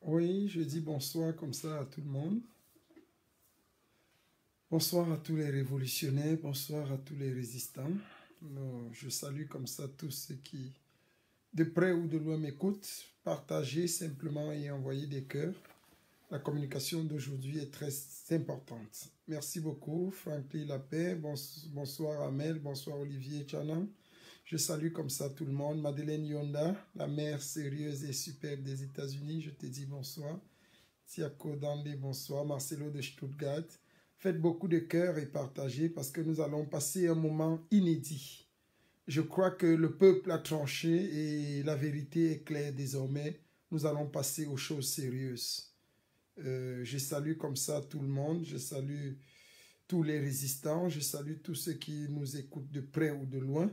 Oui, je dis bonsoir comme ça à tout le monde. Bonsoir à tous les révolutionnaires, bonsoir à tous les résistants. Je salue comme ça tous ceux qui, de près ou de loin, m'écoutent. Partagez simplement et envoyez des cœurs. La communication d'aujourd'hui est très importante. Merci beaucoup, Franklin Lapé. Bonsoir Amel, bonsoir Olivier Chanan. Je salue comme ça tout le monde. Madeleine Yonda, la mère sérieuse et superbe des États-Unis, je te dis bonsoir. Tiako Dandé, bonsoir. Marcelo de Stuttgart. Faites beaucoup de cœurs et partagez parce que nous allons passer un moment inédit. Je crois que le peuple a tranché et la vérité est claire désormais. Nous allons passer aux choses sérieuses. Je salue comme ça tout le monde. Je salue tous les résistants. Je salue tous ceux qui nous écoutent de près ou de loin.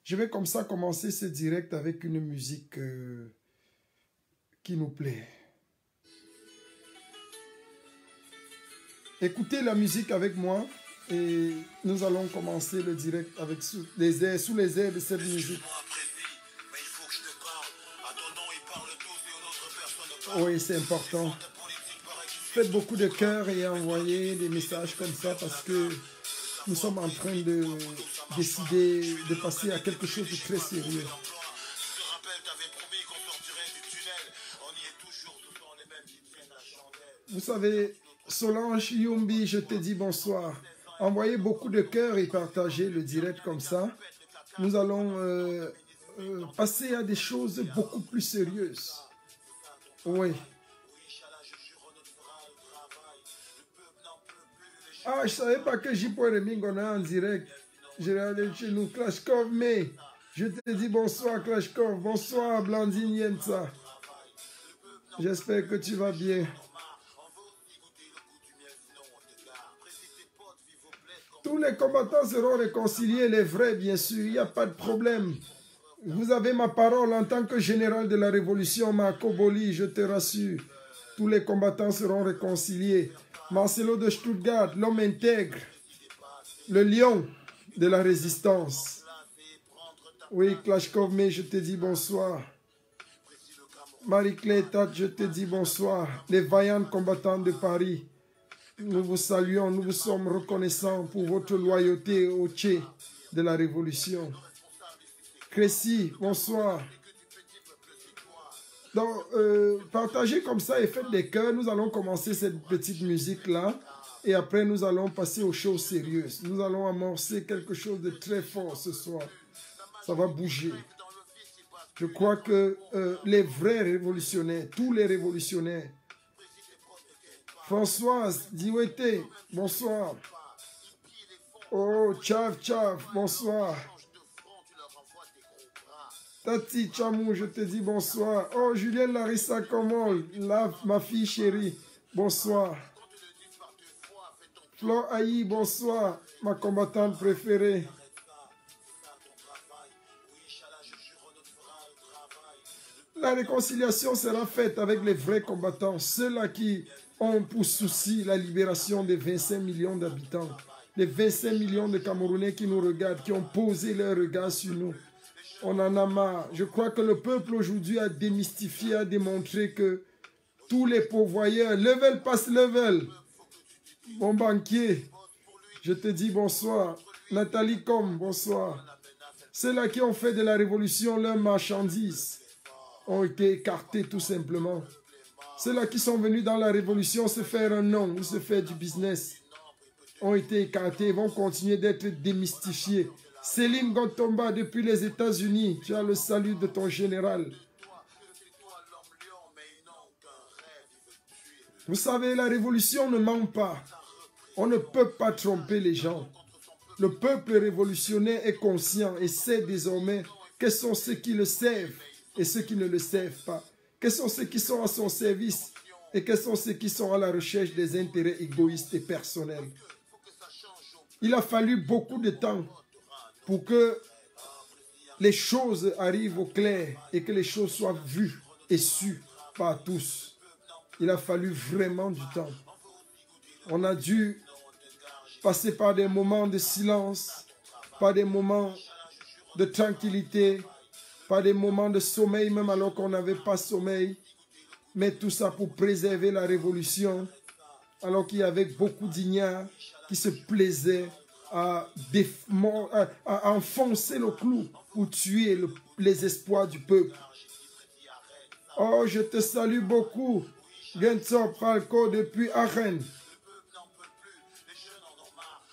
Je vais comme ça commencer ce direct avec une musique qui nous plaît. Écoutez la musique avec moi et nous allons commencer le direct avec sous les airs de cette musique. Oui, c'est important. Faites beaucoup de cœurs et envoyez des messages comme ça parce que nous sommes en train de décider de passer à quelque chose de très sérieux. Vous savez, Solange Yumbi, je te dis bonsoir. Envoyez beaucoup de cœurs et partagez le direct comme ça. Nous allons passer à des choses beaucoup plus sérieuses. Oui. Ah, je ne savais pas que J. Reming on a en direct. Je vais aller chez nous, Klashkov, mais je te dis bonsoir, Klashkov. Bonsoir, Blandine Yensa. J'espère que tu vas bien. Tous les combattants seront réconciliés, les vrais, bien sûr, il n'y a pas de problème. Vous avez ma parole en tant que général de la révolution, Marco Boli, je te rassure. Tous les combattants seront réconciliés. Marcelo de Stuttgart, l'homme intègre, le lion de la résistance. Oui, Klashkov, mais je te dis bonsoir. Marie-Claire Tat, je te dis bonsoir. Les vaillants combattants de Paris. Nous vous saluons, nous vous sommes reconnaissants pour votre loyauté au Tché de la Révolution. Crécy, bonsoir. Donc, partagez comme ça et faites des cœurs. Nous allons commencer cette petite musique-là et après nous allons passer aux choses sérieuses. Nous allons amorcer quelque chose de très fort ce soir. Ça va bouger. Je crois que les vrais révolutionnaires, tous les révolutionnaires, Françoise Diwete, bonsoir. Oh, Tchav, bonsoir. Tati Chamou, je te dis bonsoir. Oh, Julienne Larissa Komol, ma fille chérie, bonsoir. Flo Aïe, bonsoir, ma combattante préférée. La réconciliation sera faite avec les vrais combattants, ceux-là qui ont pour souci la libération des 25 millions d'habitants, les 25 millions de Camerounais qui nous regardent, qui ont posé leur regard sur nous. On en a marre. Je crois que le peuple aujourd'hui a démystifié, a démontré que tous les pourvoyeurs, level passe level. Mon banquier, je te dis bonsoir. Nathalie Com, bonsoir. Ceux-là qui ont fait de la révolution leur marchandise ont été écartés tout simplement. Ceux-là qui sont venus dans la révolution se faire un nom ou se faire du business ont été écartés et vont continuer d'être démystifiés. Céline Gontomba depuis les États-Unis, tu as le salut de ton général. Vous savez, la révolution ne ment pas. On ne peut pas tromper les gens. Le peuple révolutionnaire est conscient et sait désormais quels sont ceux qui le servent et ceux qui ne le servent pas. Quels sont ceux qui sont à son service et quels sont ceux qui sont à la recherche des intérêts égoïstes et personnels. Il a fallu beaucoup de temps pour que les choses arrivent au clair et que les choses soient vues et sues par tous. Il a fallu vraiment du temps. On a dû passer par des moments de silence, par des moments de tranquillité, par des moments de sommeil, même alors qu'on n'avait pas sommeil. mais tout ça pour préserver la révolution, alors qu'il y avait beaucoup d'ignares qui se plaisaient à enfoncer le clou pour tuer les espoirs du peuple. Oh, je te salue beaucoup, Gento Pralko depuis Aachen.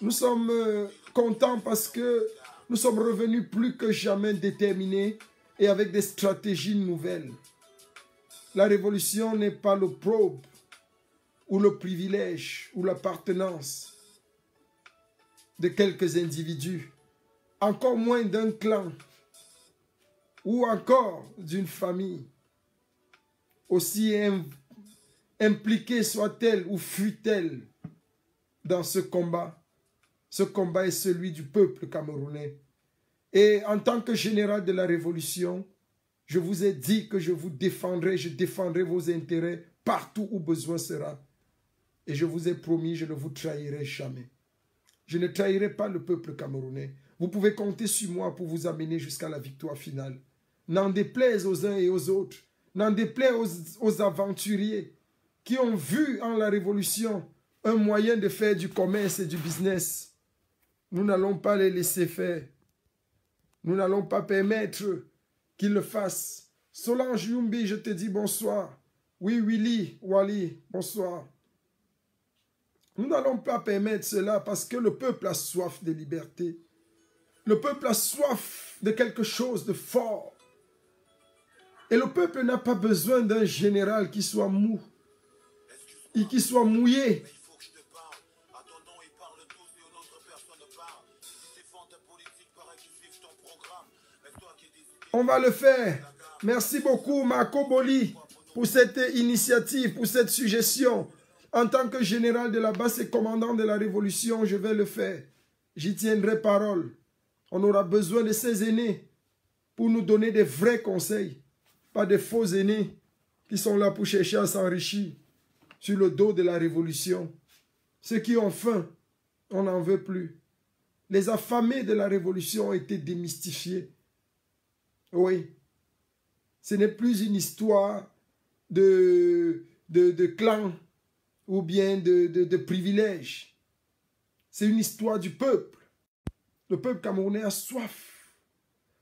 Nous sommes contents parce que nous sommes revenus plus que jamais déterminés et avec des stratégies nouvelles. La révolution n'est pas l'opprobre ou le privilège ou l'appartenance de quelques individus, encore moins d'un clan ou encore d'une famille. Aussi impliquée soit-elle ou fût-elle dans ce combat est celui du peuple camerounais. Et en tant que général de la révolution, je vous ai dit que je vous défendrai, je défendrai vos intérêts partout où besoin sera. Et je vous ai promis, je ne vous trahirai jamais. Je ne trahirai pas le peuple camerounais. Vous pouvez compter sur moi pour vous amener jusqu'à la victoire finale. N'en déplaise aux uns et aux autres, n'en déplaise aux aventuriers qui ont vu en la révolution un moyen de faire du commerce et du business. Nous n'allons pas les laisser faire. Nous n'allons pas permettre qu'ils le fassent. Solange Yumbi, je te dis bonsoir. Oui, Willy, Wally, bonsoir. Nous n'allons pas permettre cela parce que le peuple a soif de liberté. Le peuple a soif de quelque chose de fort. Et le peuple n'a pas besoin d'un général qui soit mou et qui soit mouillé. On va le faire. Merci beaucoup, Marco Boli, pour cette initiative, pour cette suggestion. En tant que général de la base et commandant de la révolution, je vais le faire. J'y tiendrai parole. On aura besoin de ces aînés pour nous donner des vrais conseils, pas des faux aînés qui sont là pour chercher à s'enrichir sur le dos de la révolution. Ceux qui ont faim, on n'en veut plus. Les affamés de la révolution ont été démystifiés. Oui, ce n'est plus une histoire de clan ou bien de privilèges. C'est une histoire du peuple. Le peuple camerounais a soif.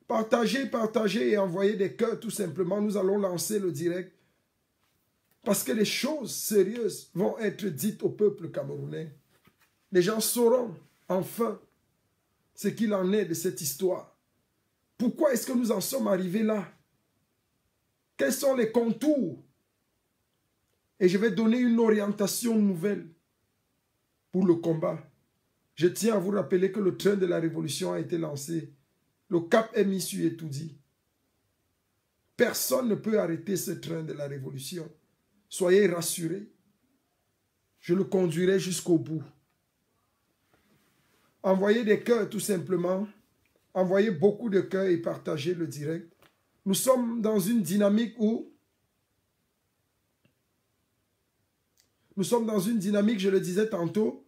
Partagez, partagez et envoyez des cœurs tout simplement. Nous allons lancer le direct parce que les choses sérieuses vont être dites au peuple camerounais. Les gens sauront enfin ce qu'il en est de cette histoire. Pourquoi est-ce que nous en sommes arrivés là? Quels sont les contours? Et je vais donner une orientation nouvelle pour le combat. Je tiens à vous rappeler que le train de la révolution a été lancé. Le cap est mis sur Etoudi. Personne ne peut arrêter ce train de la révolution. Soyez rassurés. Je le conduirai jusqu'au bout. Envoyez des cœurs tout simplement. Envoyez beaucoup de cœurs et partagez le direct. Nous sommes dans une dynamique où je le disais tantôt,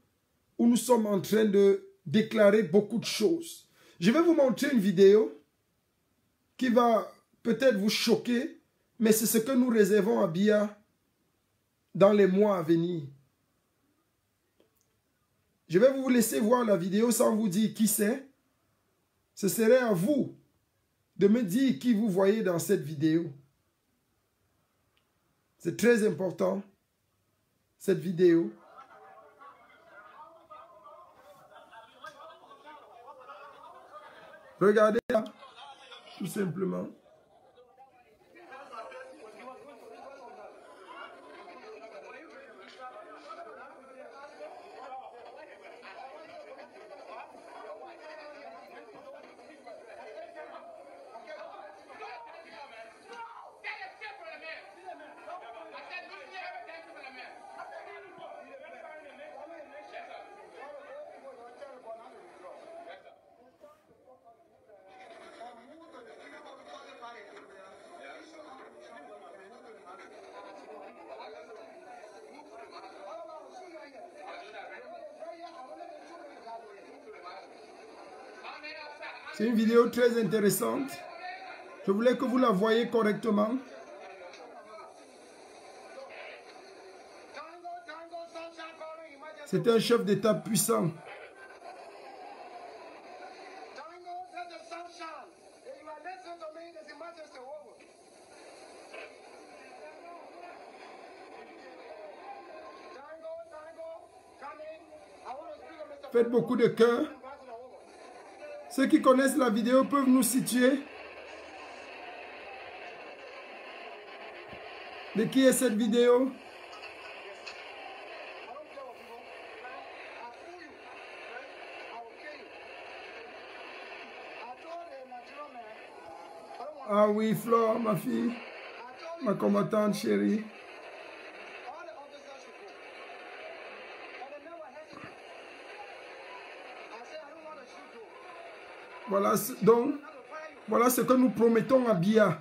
où nous sommes en train de déclarer beaucoup de choses. Je vais vous montrer une vidéo qui va peut-être vous choquer, mais c'est ce que nous réservons à Biya dans les mois à venir. Je vais vous laisser voir la vidéo sans vous dire qui c'est. Ce serait à vous de me dire qui vous voyez dans cette vidéo. C'est très important, cette vidéo. Regardez là, tout simplement. C'est une vidéo très intéressante. Je voulais que vous la voyiez correctement. C'était un chef d'État puissant. Faites beaucoup de cœur. Ceux qui connaissent la vidéo peuvent nous situer. De qui est cette vidéo? Ah oui, Flore, ma fille, ma combattante chérie. Voilà, donc, voilà ce que nous promettons à Biya.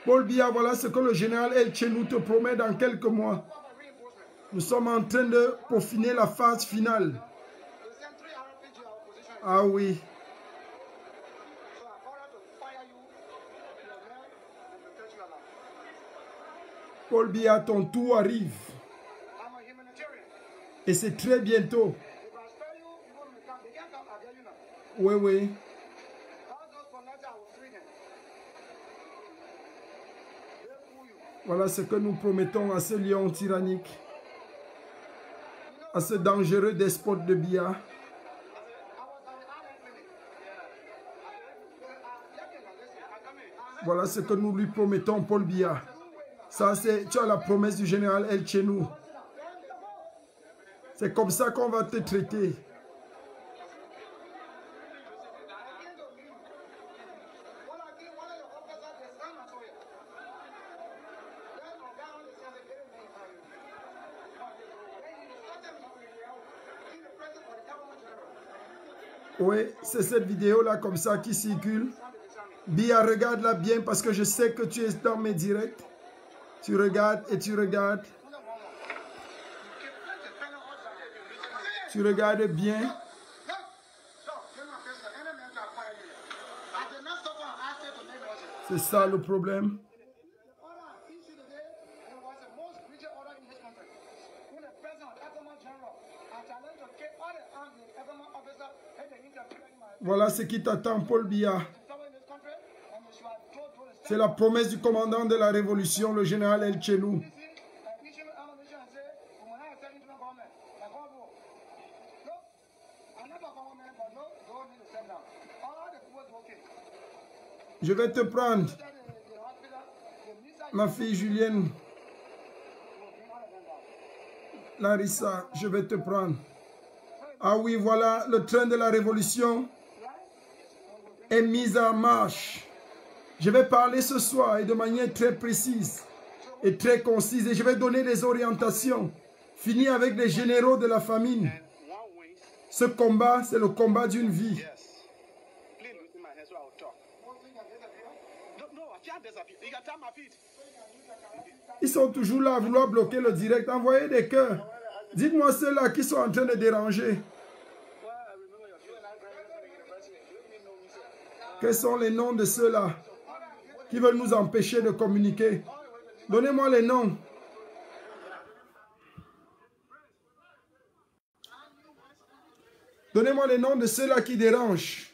Paul Biya, voilà ce que le général El Chenou te promet dans quelques mois. Nous sommes en train de peaufiner la phase finale. Ah oui. Paul Biya, ton tour arrive. Et c'est très bientôt. Oui, oui. Voilà ce que nous promettons à ce lion tyrannique, à ce dangereux despote de Biya. Voilà ce que nous lui promettons, Paul Biya. Ça, c'est, tu as la promesse du général El Chenou. C'est comme ça qu'on va te traiter. Oui, c'est cette vidéo-là comme ça qui circule. Biya, regarde-la bien parce que je sais que tu es dans mes directs. Tu regardes et tu regardes. Tu regardes bien. C'est ça le problème. Voilà ce qui t'attend, Paul Biya. C'est la promesse du commandant de la révolution, le général El Chenou. Je vais te prendre, ma fille Julienne, Larissa, je vais te prendre. Ah oui, voilà, le train de la révolution est mis en marche. Je vais parler ce soir et de manière très précise et très concise et je vais donner des orientations. Fini avec les généraux de la famine. Ce combat, c'est le combat d'une vie. Ils sont toujours là à vouloir bloquer le direct. Envoyez des cœurs. Dites-moi ceux-là qui sont en train de déranger. Quels sont les noms de ceux-là qui veulent nous empêcher de communiquer? Donnez-moi les noms. Donnez-moi les noms de ceux-là qui dérangent.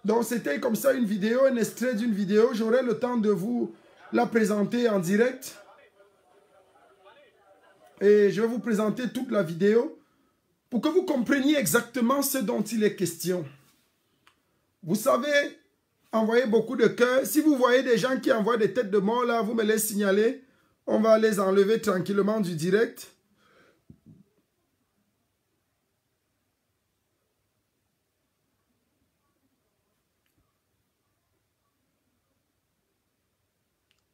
Donc c'était comme ça une vidéo, un extrait d'une vidéo. J'aurai le temps de vous la présenter en direct. Et je vais vous présenter toute la vidéo pour que vous compreniez exactement ce dont il est question. Vous savez, envoyez beaucoup de cœurs. Si vous voyez des gens qui envoient des têtes de mort là, vous me les signalez. On va les enlever tranquillement du direct.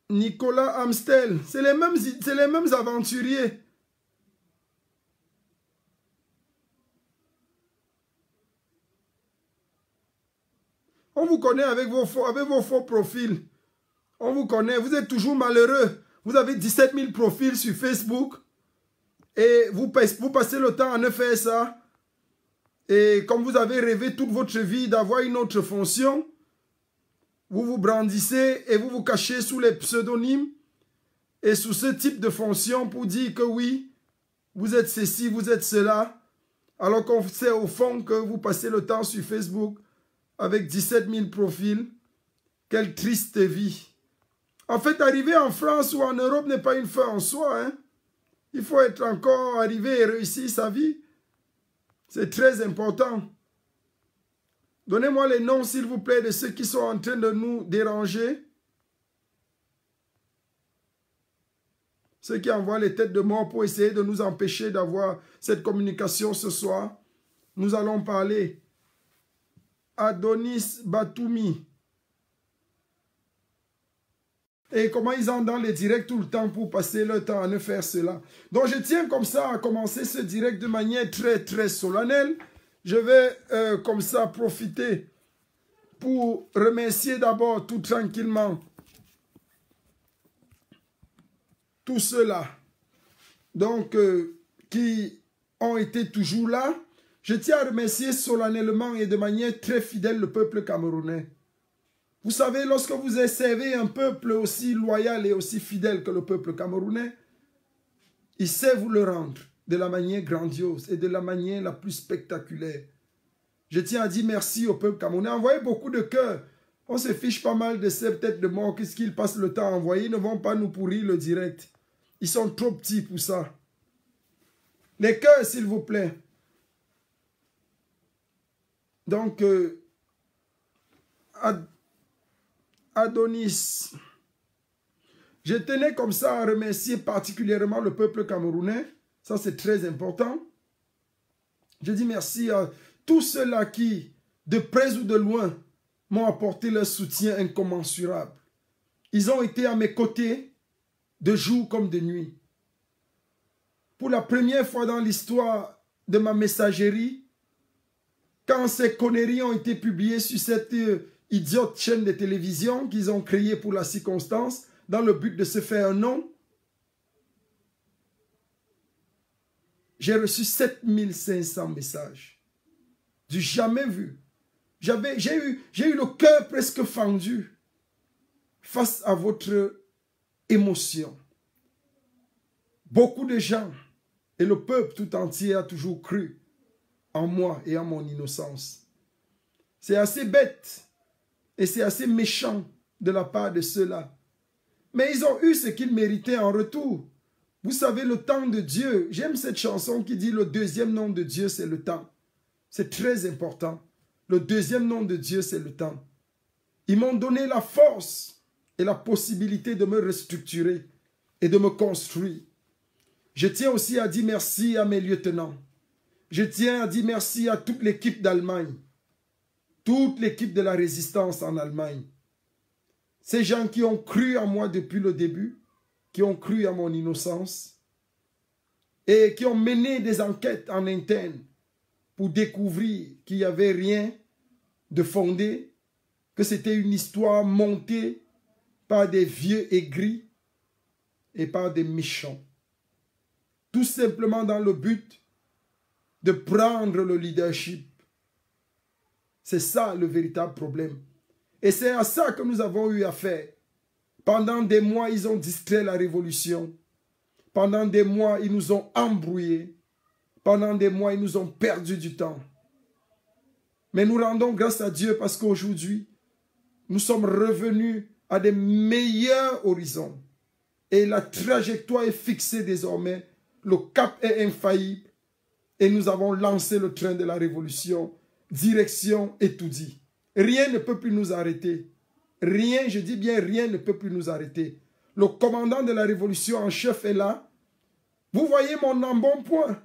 Nicolas Amstel, c'est les mêmes aventuriers. On vous connaît avec vos faux profils. On vous connaît, vous êtes toujours malheureux. Vous avez 17 000 profils sur Facebook. Et vous passez le temps à ne faire ça. Et comme vous avez rêvé toute votre vie d'avoir une autre fonction, vous vous brandissez et vous vous cachez sous les pseudonymes. et sous ce type de fonction pour dire que oui, vous êtes ceci, vous êtes cela, alors qu'on sait au fond que vous passez le temps sur Facebook avec 17 000 profils. Quelle triste vie. En fait, arriver en France ou en Europe n'est pas une fin en soi. Hein. Il faut être encore arrivé et réussir sa vie. C'est très important. Donnez-moi les noms, s'il vous plaît, de ceux qui sont en train de nous déranger. Ceux qui envoient les têtes de mort pour essayer de nous empêcher d'avoir cette communication ce soir. Nous allons parler. Adonis Batoumi. Et comment ils ont dans les directs tout le temps pour passer leur temps à ne faire cela. Donc je tiens comme ça à commencer ce direct de manière très très solennelle. Je vais comme ça profiter pour remercier d'abord tout tranquillement tous ceux-là donc qui ont été toujours là. Je tiens à remercier solennellement et de manière très fidèle le peuple camerounais. Vous savez, lorsque vous servez un peuple aussi loyal et aussi fidèle que le peuple camerounais, il sait vous le rendre de la manière grandiose et de la manière la plus spectaculaire. Je tiens à dire merci au peuple camerounais. Envoyez beaucoup de cœurs. On se fiche pas mal de ces têtes de mort. Qu'est-ce qu'ils passent le temps à envoyer? Ils ne vont pas nous pourrir le direct. Ils sont trop petits pour ça. Les cœurs, s'il vous plaît. Donc, Adonis. Je tenais comme ça à remercier particulièrement le peuple camerounais. Ça, c'est très important. Je dis merci à tous ceux-là qui, de près ou de loin, m'ont apporté leur soutien incommensurable. Ils ont été à mes côtés de jour comme de nuit. Pour la première fois dans l'histoire de ma messagerie, quand ces conneries ont été publiées sur cette idiote chaîne de télévision qu'ils ont créée pour la circonstance, dans le but de se faire un nom, j'ai reçu 7500 messages. Du jamais vu. J'ai eu le cœur presque fendu face à votre émotion. Beaucoup de gens et le peuple tout entier a toujours cru en moi et en mon innocence. C'est assez bête et c'est assez méchant de la part de ceux-là. Mais ils ont eu ce qu'ils méritaient en retour. Vous savez, le temps de Dieu, j'aime cette chanson qui dit le deuxième nom de Dieu, c'est le temps. C'est très important. Le deuxième nom de Dieu, c'est le temps. Ils m'ont donné la force et la possibilité de me restructurer et de me construire. Je tiens aussi à dire merci à mes lieutenants. Je tiens à dire merci à toute l'équipe d'Allemagne. Toute l'équipe de la résistance en Allemagne. Ces gens qui ont cru en moi depuis le début, qui ont cru à mon innocence et qui ont mené des enquêtes en interne pour découvrir qu'il n'y avait rien de fondé, que c'était une histoire montée par des vieux aigris et par des méchants. Tout simplement dans le but de prendre le leadership. C'est ça le véritable problème. Et c'est à ça que nous avons eu affaire. Pendant des mois, ils ont distrait la révolution. Pendant des mois, ils nous ont embrouillés. Pendant des mois, ils nous ont perdu du temps. Mais nous rendons grâce à Dieu parce qu'aujourd'hui, nous sommes revenus à des meilleurs horizons. Et la trajectoire est fixée désormais. Le cap est infaillible. Et nous avons lancé le train de la révolution. Direction étourdie. Rien ne peut plus nous arrêter. Rien, je dis bien rien ne peut plus nous arrêter. Le commandant de la révolution en chef est là. Vous voyez mon embonpoint?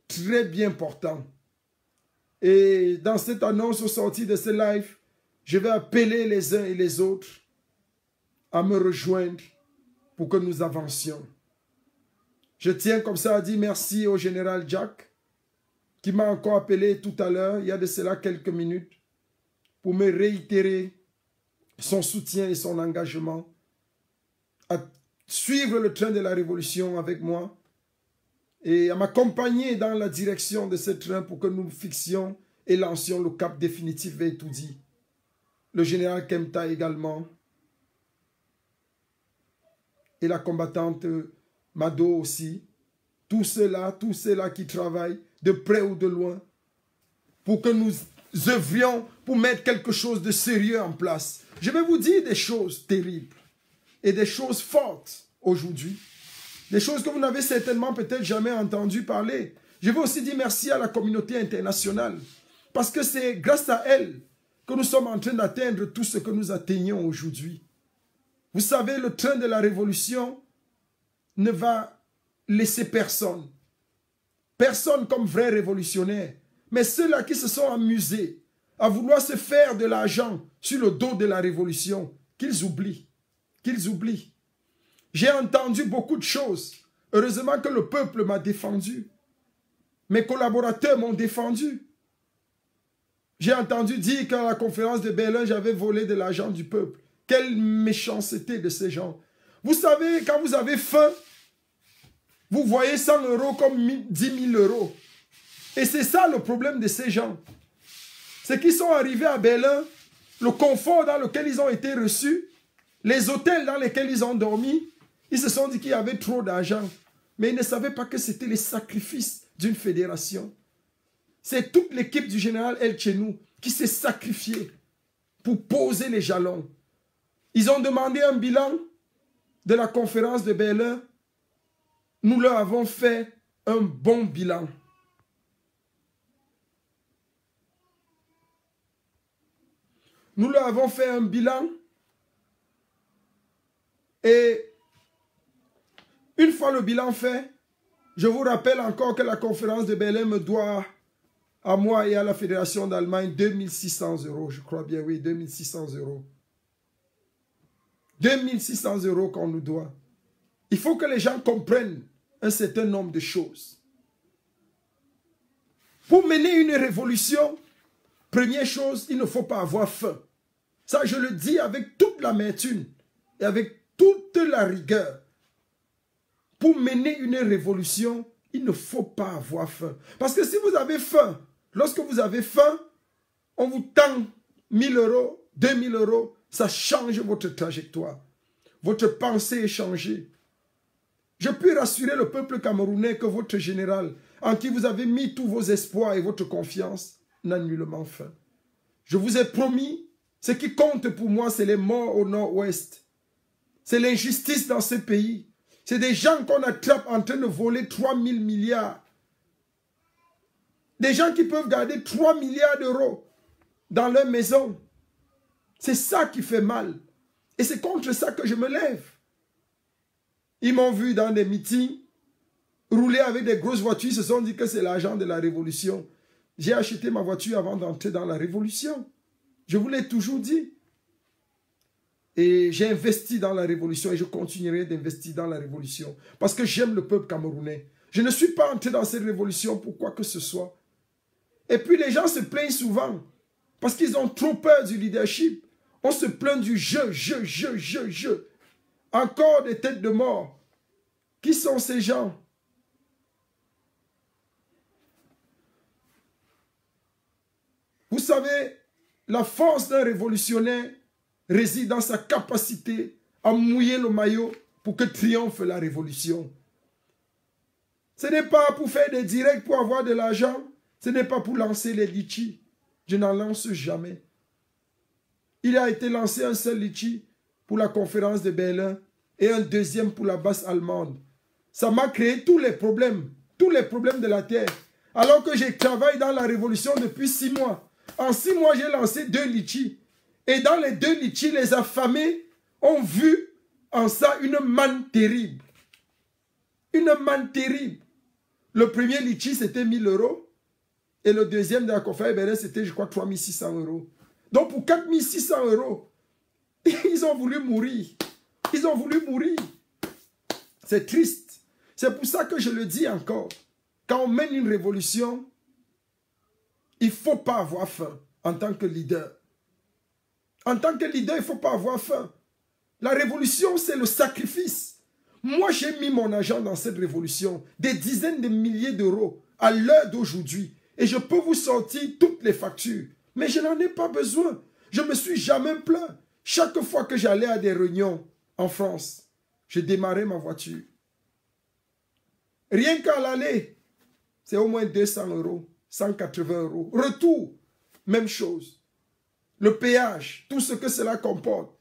Très bien portant. Et dans cette annonce au sorti de ce live, je vais appeler les uns et les autres à me rejoindre pour que nous avancions. Je tiens comme ça à dire merci au général Jack qui m'a encore appelé tout à l'heure, il y a de cela quelques minutes, pour me réitérer son soutien et son engagement à suivre le train de la révolution avec moi et à m'accompagner dans la direction de ce train pour que nous fixions et lancions le cap définitif vers Toudi. Le général Kemta également. et la combattante Mado aussi. Tous ceux-là qui travaillent de près ou de loin pour que nous œuvrions pour mettre quelque chose de sérieux en place. Je vais vous dire des choses terribles et des choses fortes aujourd'hui. Des choses que vous n'avez certainement peut-être jamais entendu parler. Je veux aussi dire merci à la communauté internationale parce que c'est grâce à elle que nous sommes en train d'atteindre tout ce que nous atteignons aujourd'hui. Vous savez, le train de la révolution ne va laisser personne. Personne comme vrai révolutionnaire. Mais ceux-là qui se sont amusés à vouloir se faire de l'argent sur le dos de la révolution, qu'ils oublient. Qu'ils oublient. J'ai entendu beaucoup de choses. Heureusement que le peuple m'a défendu. Mes collaborateurs m'ont défendu. J'ai entendu dire qu'à la conférence de Berlin, j'avais volé de l'argent du peuple. Quelle méchanceté de ces gens. Vous savez, quand vous avez faim, vous voyez 100 € comme 10 000 €. Et c'est ça le problème de ces gens. C'est qu'ils sont arrivés à Berlin, le confort dans lequel ils ont été reçus, les hôtels dans lesquels ils ont dormi, ils se sont dit qu'il y avait trop d'argent. Mais ils ne savaient pas que c'était les sacrifices d'une fédération. C'est toute l'équipe du général El Chenou qui s'est sacrifiée pour poser les jalons. Ils ont demandé un bilan de la conférence de Berlin. Nous leur avons fait un bon bilan. Nous leur avons fait un bilan et une fois le bilan fait, je vous rappelle encore que la conférence de Berlin me doit à moi et à la Fédération d'Allemagne 2600 €, je crois bien, oui, 2600 €. 2600 € qu'on nous doit. Il faut que les gens comprennent un certain nombre de choses. Pour mener une révolution, première chose, il ne faut pas avoir faim. Ça, je le dis avec toute l'amertume et avec toute la rigueur. Pour mener une révolution, il ne faut pas avoir faim. Parce que si vous avez faim, lorsque vous avez faim, on vous tend 1000 €, 2000 €, ça change votre trajectoire. Votre pensée est changée. Je puis rassurer le peuple camerounais que votre général, en qui vous avez mis tous vos espoirs et votre confiance, n'a nullement faim. Je vous ai promis, ce qui compte pour moi, c'est les morts au nord-ouest. C'est l'injustice dans ce pays. C'est des gens qu'on attrape en train de voler 3000 milliards. Des gens qui peuvent garder 3 milliards d'euros dans leur maison. C'est ça qui fait mal. Et c'est contre ça que je me lève. Ils m'ont vu dans des meetings, rouler avec des grosses voitures, ils se sont dit que c'est l'argent de la révolution. J'ai acheté ma voiture avant d'entrer dans la révolution. Je vous l'ai toujours dit. Et j'ai investi dans la révolution et je continuerai d'investir dans la révolution. Parce que j'aime le peuple camerounais. Je ne suis pas entré dans cette révolution pour quoi que ce soit. Et puis les gens se plaignent souvent. Parce qu'ils ont trop peur du leadership. On se plaint du je. Encore des têtes de mort. Qui sont ces gens? Vous savez, la force d'un révolutionnaire réside dans sa capacité à mouiller le maillot pour que triomphe la révolution. Ce n'est pas pour faire des directs pour avoir de l'argent. Ce n'est pas pour lancer les litchis. Je n'en lance jamais. Il a été lancé un seul litchi pour la conférence de Berlin et un deuxième pour la base allemande. Ça m'a créé tous les problèmes de la terre. Alors que je travaille dans la révolution depuis 6 mois. En 6 mois, j'ai lancé 2 litchis. Et dans les 2 litchis, les affamés ont vu en ça une manne terrible. Une manne terrible. Le premier litchi, c'était 1000 €. Et le deuxième de la conférence de Berlin, c'était, je crois, 3600 €. Donc, pour 4600 €, ils ont voulu mourir. Ils ont voulu mourir. C'est triste. C'est pour ça que je le dis encore. Quand on mène une révolution, il ne faut pas avoir faim en tant que leader. En tant que leader, il ne faut pas avoir faim. La révolution, c'est le sacrifice. Moi, j'ai mis mon argent dans cette révolution. Des dizaines de milliers d'euros à l'heure d'aujourd'hui. Et je peux vous sortir toutes les factures. Mais je n'en ai pas besoin. Je ne me suis jamais plaint. Chaque fois que j'allais à des réunions en France, je démarrais ma voiture. Rien qu'à l'aller, c'est au moins 200 €, 180 €. Retour, même chose. Le péage, tout ce que cela comporte.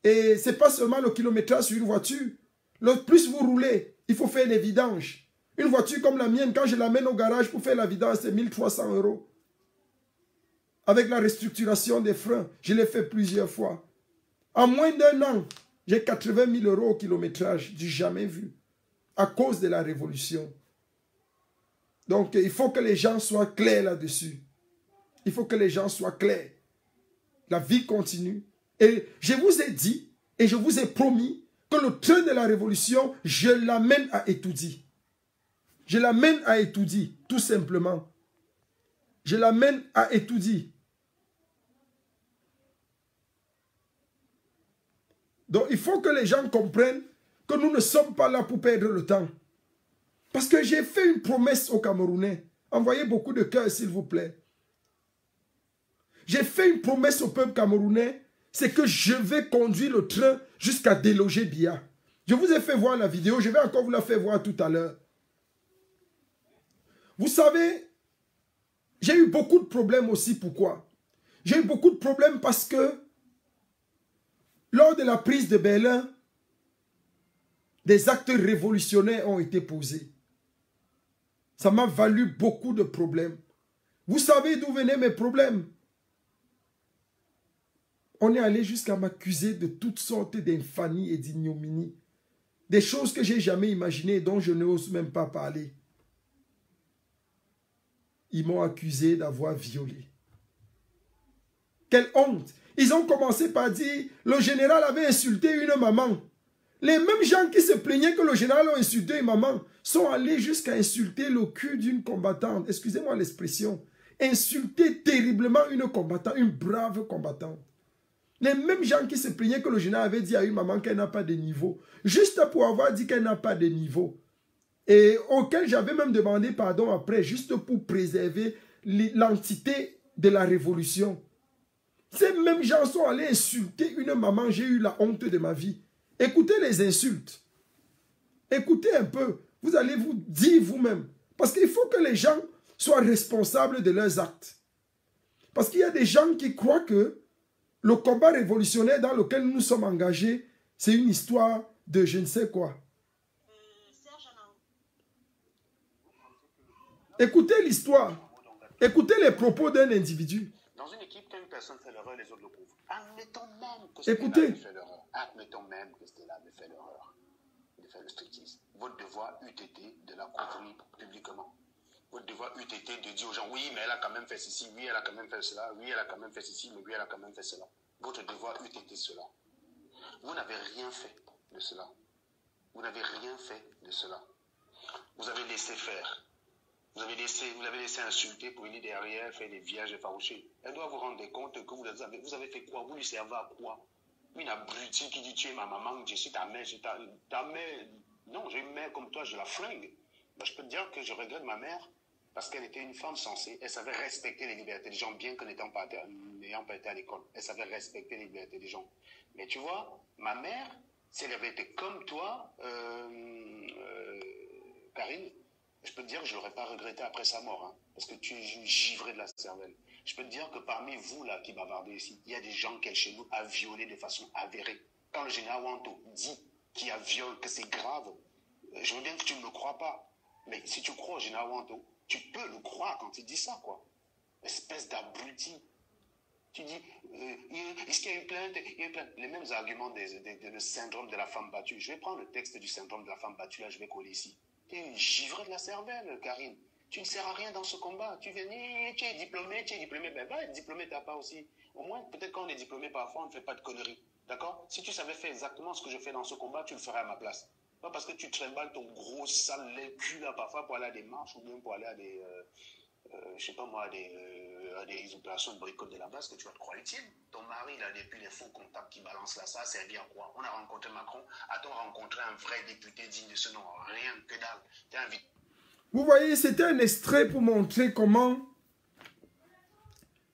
Et ce n'est pas seulement le kilométrage sur une voiture. Le plus vous roulez, il faut faire les vidanges. Une voiture comme la mienne, quand je l'amène au garage pour faire la vidange, c'est 1300 €. Avec la restructuration des freins, je l'ai fait plusieurs fois. En moins d'1 an, j'ai 80 000 € au kilométrage, du jamais vu, à cause de la révolution. Donc, il faut que les gens soient clairs là-dessus. Il faut que les gens soient clairs. La vie continue. Et je vous ai dit, et je vous ai promis, que le train de la révolution, je l'amène à Etoudi. Je l'amène à Etoudi, tout simplement. Je l'amène à Etoudi. Donc, il faut que les gens comprennent que nous ne sommes pas là pour perdre le temps. Parce que j'ai fait une promesse aux Camerounais. Envoyez beaucoup de cœurs, s'il vous plaît. J'ai fait une promesse au peuple camerounais, c'est que je vais conduire le train jusqu'à déloger Biya. Je vous ai fait voir la vidéo, je vais encore vous la faire voir tout à l'heure. Vous savez, j'ai eu beaucoup de problèmes aussi. Pourquoi? J'ai eu beaucoup de problèmes parce que lors de la prise de Berlin, des actes révolutionnaires ont été posés. Ça m'a valu beaucoup de problèmes. Vous savez d'où venaient mes problèmes? On est allé jusqu'à m'accuser de toutes sortes d'infamies et d'ignominies. Des choses que je n'ai jamais imaginées, dont je n'ose même pas parler. Ils m'ont accusé d'avoir violé. Quelle honte! Ils ont commencé par dire, le général avait insulté une maman. Les mêmes gens qui se plaignaient que le général a insulté une maman sont allés jusqu'à insulter le cul d'une combattante. Excusez-moi l'expression. Insulter terriblement une combattante, une brave combattante. Les mêmes gens qui se plaignaient que le général avait dit à une maman qu'elle n'a pas de niveau. Juste pour avoir dit qu'elle n'a pas de niveau. Et auquel j'avais même demandé pardon après, juste pour préserver l'entité de la révolution. Ces mêmes gens sont allés insulter une maman, j'ai eu la honte de ma vie. Écoutez les insultes. Écoutez un peu. Vous allez vous dire vous-même. Parce qu'il faut que les gens soient responsables de leurs actes. Parce qu'il y a des gens qui croient que le combat révolutionnaire dans lequel nous sommes engagés, c'est une histoire de je ne sais quoi. Écoutez l'histoire. Écoutez les propos d'un individu. Dans une équipe, quand une personne fait l'erreur, les autres le prouvent. Admettons même que Écoutez. Stella me fait l'erreur. Admettons même que Stella me fait l'erreur de faire le striptease. Votre devoir eût été de la couvrir publiquement. Votre devoir eût été de dire aux gens, oui, mais elle a quand même fait ceci, oui, elle a quand même fait cela, oui, elle a quand même fait ceci, mais oui, elle a quand même fait cela. Votre devoir eût été cela. Vous n'avez rien fait de cela. Vous n'avez rien fait de cela. Vous avez laissé faire. Vous l'avez laissé insulter pour venir derrière, faire des villages effarouchés. Elle doit vous rendre compte que vous avez fait quoi? Vous lui servez à quoi? Une abrutie qui dit tu es ma maman, je suis ta mère, ta mère. Non, j'ai une mère comme toi, je la flingue. Ben, je peux te dire que je regrette ma mère parce qu'elle était une femme sensée. Elle savait respecter les libertés des gens, bien que n'ayant pas été à l'école. Elle savait respecter les libertés des gens. Mais tu vois, ma mère, si elle avait été comme toi, Karine, je peux te dire que je ne l'aurais pas regretté après sa mort, hein, parce que tu es une givrée de la cervelle. Je peux te dire que parmi vous, là, qui bavardez ici, il y a des gens qui, chez nous, a violé de façon avérée. Quand le général Wanto dit qu'il y a viol, que c'est grave, je veux bien que tu ne me crois pas. Mais si tu crois au général Wanto, tu peux le croire quand il dit ça, quoi. Espèce d'abruti. Tu dis, est-ce qu'il y a une plainte? Il y a une plainte. Les mêmes arguments le syndrome de la femme battue. Je vais prendre le texte du syndrome de la femme battue, là, je vais coller ici. Tu es une givrée de la cervelle, Karine. Tu ne sers à rien dans ce combat. Tu viens, tu es diplômé. Ben, va être diplômé, t'as pas aussi. Au moins, peut-être quand on est diplômé, parfois, on ne fait pas de conneries. D'accord? Si tu savais faire exactement ce que je fais dans ce combat, tu le ferais à ma place. Pas parce que tu trimbales ton gros sale cul, là, parfois, pour aller à des marches ou bien pour aller à des, je sais pas moi, à des opérations de boycott de la base que tu vas te croire utile. Ton mari, là, depuis les faux contacts qui balancent là, ça a servi à quoi? On a rencontré Macron. A-t-on rencontré un vrai député digne de ce nom? Rien que dalle. T'es invité. Vous voyez, c'était un extrait pour montrer comment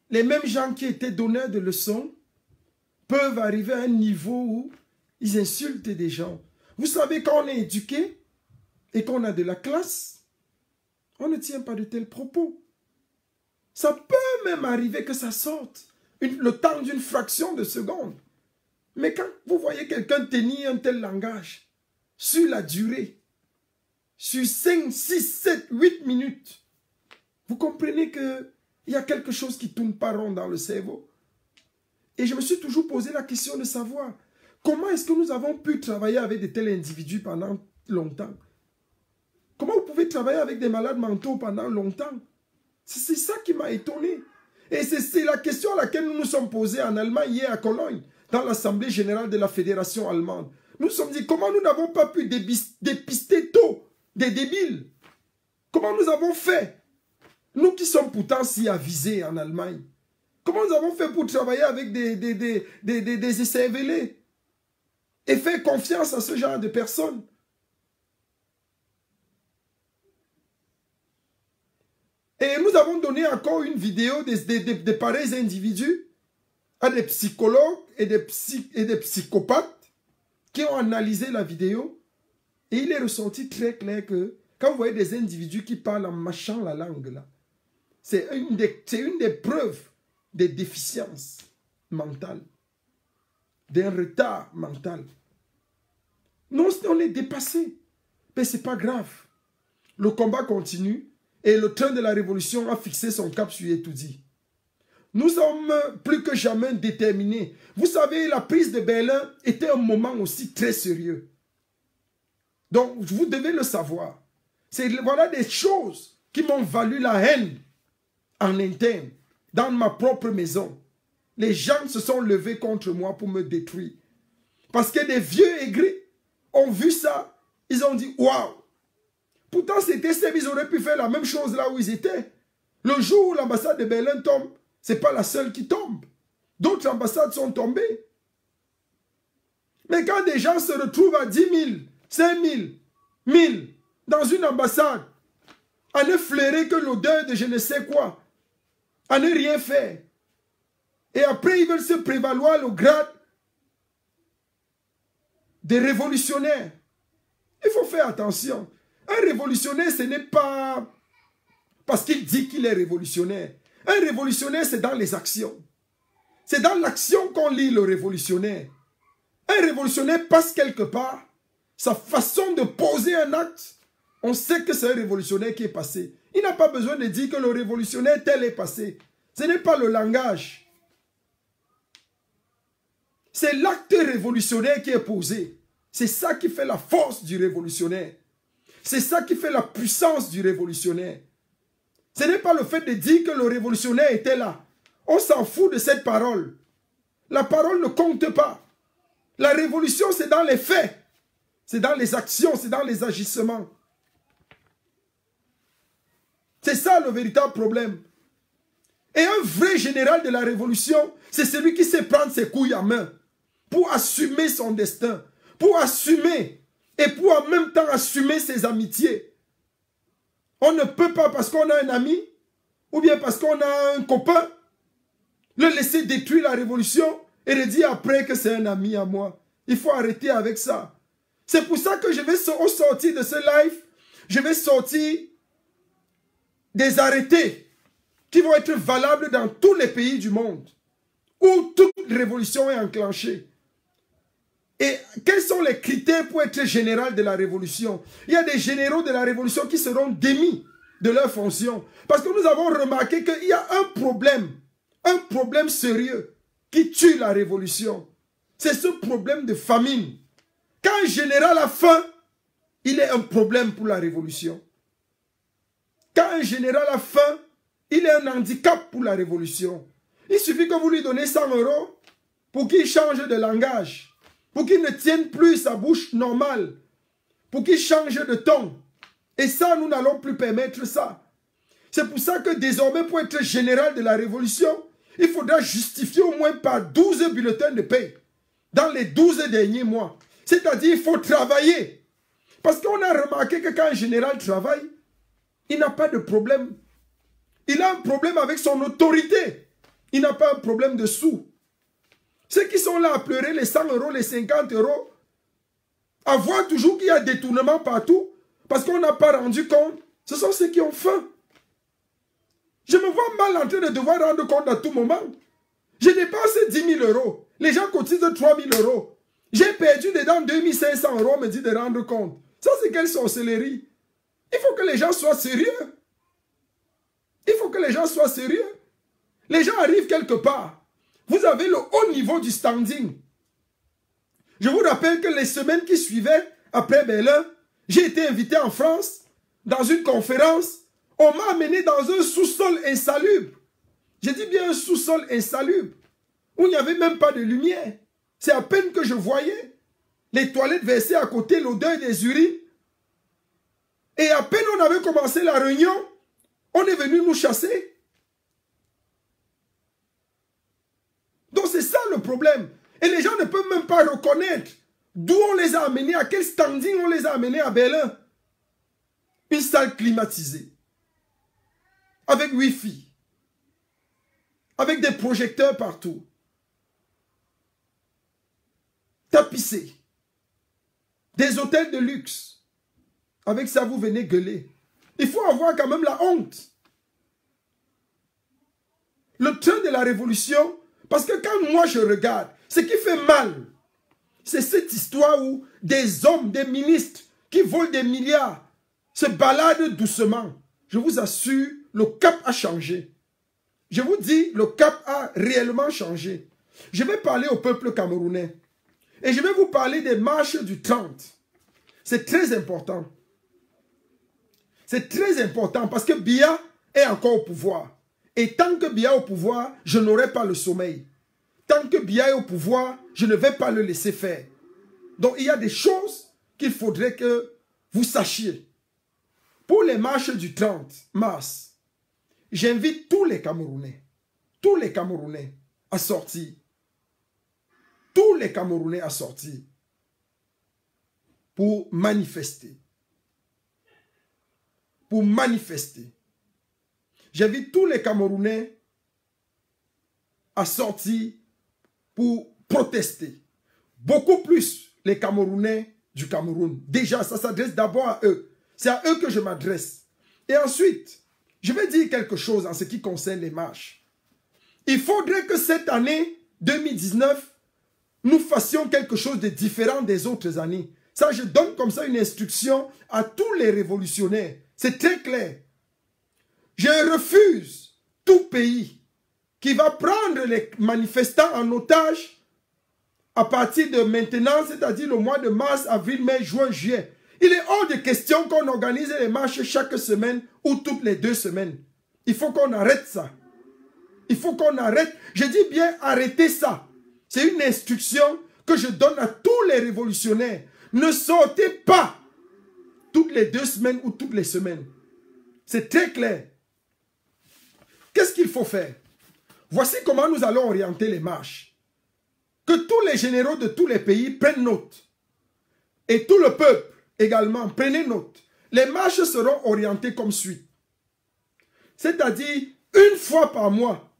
les mêmes gens qui étaient donneurs de leçons peuvent arriver à un niveau où ils insultent des gens. Vous savez, quand on est éduqué et qu'on a de la classe, on ne tient pas de tels propos. Ça peut même arriver que ça sorte le temps d'une fraction de seconde. Mais quand vous voyez quelqu'un tenir un tel langage, sur la durée, sur 5, 6, 7, 8 minutes, vous comprenez qu'il y a quelque chose qui ne tourne pas rond dans le cerveau. Et je me suis toujours posé la question de savoir comment est-ce que nous avons pu travailler avec de tels individus pendant longtemps. Comment vous pouvez travailler avec des malades mentaux pendant longtemps? C'est ça qui m'a étonné. Et c'est la question à laquelle nous nous sommes posés en Allemagne hier à Cologne, dans l'Assemblée générale de la Fédération allemande. Nous nous sommes dit comment nous n'avons pas pu dépister tôt des débiles. Comment nous avons fait? Nous qui sommes pourtant si avisés en Allemagne. Comment nous avons fait pour travailler avec des écervelés et faire confiance à ce genre de personnes? Et nous avons donné encore une vidéo de pareils individus à des psychologues et des psychopathes qui ont analysé la vidéo. Et il est ressorti très clair que quand vous voyez des individus qui parlent en mâchant la langue, là, c'est une des preuves des déficiences mentales, d'un retard mental. Non, on est dépassé. Mais ce n'est pas grave. Le combat continue. Et le train de la révolution a fixé son cap sur Etoudi. Nous sommes plus que jamais déterminés. Vous savez, la prise de Berlin était un moment aussi très sérieux. Donc, vous devez le savoir. Voilà des choses qui m'ont valu la haine en interne, dans ma propre maison. Les gens se sont levés contre moi pour me détruire. Parce que des vieux aigris ont vu ça. Ils ont dit, waouh! Pourtant, c'était simple, ils auraient pu faire la même chose là où ils étaient. Le jour où l'ambassade de Berlin tombe, ce n'est pas la seule qui tombe. D'autres ambassades sont tombées. Mais quand des gens se retrouvent à 10 000, 5 000, 1000 dans une ambassade, à ne flairer que l'odeur de je ne sais quoi, à ne rien faire, et après ils veulent se prévaloir le grade des révolutionnaires. Il faut faire attention. Un révolutionnaire, ce n'est pas parce qu'il dit qu'il est révolutionnaire. Un révolutionnaire, c'est dans les actions. C'est dans l'action qu'on lit le révolutionnaire. Un révolutionnaire passe quelque part. Sa façon de poser un acte, on sait que c'est un révolutionnaire qui est passé. Il n'a pas besoin de dire que le révolutionnaire tel est passé. Ce n'est pas le langage. C'est l'acte révolutionnaire qui est posé. C'est ça qui fait la force du révolutionnaire. C'est ça qui fait la puissance du révolutionnaire. Ce n'est pas le fait de dire que le révolutionnaire était là. On s'en fout de cette parole. La parole ne compte pas. La révolution, c'est dans les faits. C'est dans les actions, c'est dans les agissements. C'est ça le véritable problème. Et un vrai général de la révolution, c'est celui qui sait prendre ses couilles en main pour assumer son destin, pour assumer et pour en même temps assumer ses amitiés. On ne peut pas, parce qu'on a un ami, ou bien parce qu'on a un copain, le laisser détruire la révolution et le dire après que c'est un ami à moi. Il faut arrêter avec ça. C'est pour ça que je vais sortir de ce live, je vais sortir des arrêtés qui vont être valables dans tous les pays du monde où toute révolution est enclenchée. Et quels sont les critères pour être général de la révolution? Il y a des généraux de la révolution qui seront démis de leur fonction. Parce que nous avons remarqué qu'il y a un problème sérieux qui tue la révolution. C'est ce problème de famine. Quand un général a faim, il est un problème pour la révolution. Quand un général a faim, il est un handicap pour la révolution. Il suffit que vous lui donnez 100 € pour qu'il change de langage. Pour qu'il ne tienne plus sa bouche normale, pour qu'il change de ton. Et ça, nous n'allons plus permettre ça. C'est pour ça que désormais, pour être général de la révolution, il faudra justifier au moins par 12 bulletins de paie dans les 12 derniers mois. C'est-à-dire, il faut travailler. Parce qu'on a remarqué que quand un général travaille, il n'a pas de problème. Il a un problème avec son autorité. Il n'a pas un problème de sous. Ceux qui sont là à pleurer les 100 €, les 50 €, À voir toujours qu'il y a détournement partout, parce qu'on n'a pas rendu compte, ce sont ceux qui ont faim. Je me vois mal en train de devoir rendre compte à tout moment. J'ai dépensé 10 000 euros. Les gens cotisent 3 000 euros. J'ai perdu dedans 2 500 euros, on me dit de rendre compte. Ça, c'est quelle sorcellerie? Il faut que les gens soient sérieux. Il faut que les gens soient sérieux. Les gens arrivent quelque part. Vous avez le haut niveau du standing. Je vous rappelle que les semaines qui suivaient, après Berlin, j'ai été invité en France, dans une conférence. On m'a amené dans un sous-sol insalubre. J'ai dit bien un sous-sol insalubre, où il n'y avait même pas de lumière. C'est à peine que je voyais les toilettes versées à côté, l'odeur des urines. Et à peine on avait commencé la réunion, on est venu nous chasser. Donc c'est ça le problème. Et les gens ne peuvent même pas reconnaître d'où on les a amenés, à quel standing on les a amenés à Berlin. Une salle climatisée, avec Wi-Fi, avec des projecteurs partout, tapissés, des hôtels de luxe. Avec ça, vous venez gueuler. Il faut avoir quand même la honte. Le train de la révolution, parce que quand moi je regarde, ce qui fait mal, c'est cette histoire où des hommes, des ministres qui volent des milliards se baladent doucement. Je vous assure, le cap a changé. Je vous dis, le cap a réellement changé. Je vais parler au peuple camerounais. Et je vais vous parler des marches du 30. C'est très important. C'est très important parce que Biya est encore au pouvoir. Et tant que Biya est au pouvoir, je n'aurai pas le sommeil. Tant que Biya est au pouvoir, je ne vais pas le laisser faire. Donc il y a des choses qu'il faudrait que vous sachiez. Pour les marches du 30 mars, j'invite tous les Camerounais à sortir. Tous les Camerounais à sortir pour manifester. Pour manifester. J'invite tous les Camerounais à sortir pour protester. Beaucoup plus les Camerounais du Cameroun. Déjà, ça s'adresse d'abord à eux. C'est à eux que je m'adresse. Et ensuite, je vais dire quelque chose en ce qui concerne les marches. Il faudrait que cette année 2019, nous fassions quelque chose de différent des autres années. Ça, je donne comme ça une instruction à tous les révolutionnaires. C'est très clair. Je refuse tout pays qui va prendre les manifestants en otage à partir de maintenant, c'est-à-dire le mois de mars, avril, mai, juin, juillet. Il est hors de question qu'on organise les marches chaque semaine ou toutes les 2 semaines. Il faut qu'on arrête ça. Il faut qu'on arrête. Je dis bien arrêter ça. C'est une instruction que je donne à tous les révolutionnaires. Ne sortez pas toutes les 2 semaines ou toutes les semaines. C'est très clair. Qu'est-ce qu'il faut faire? Voici comment nous allons orienter les marches. Que tous les généraux de tous les pays prennent note. Et tout le peuple également, prenez note. Les marches seront orientées comme suit. C'est-à-dire, une fois par mois,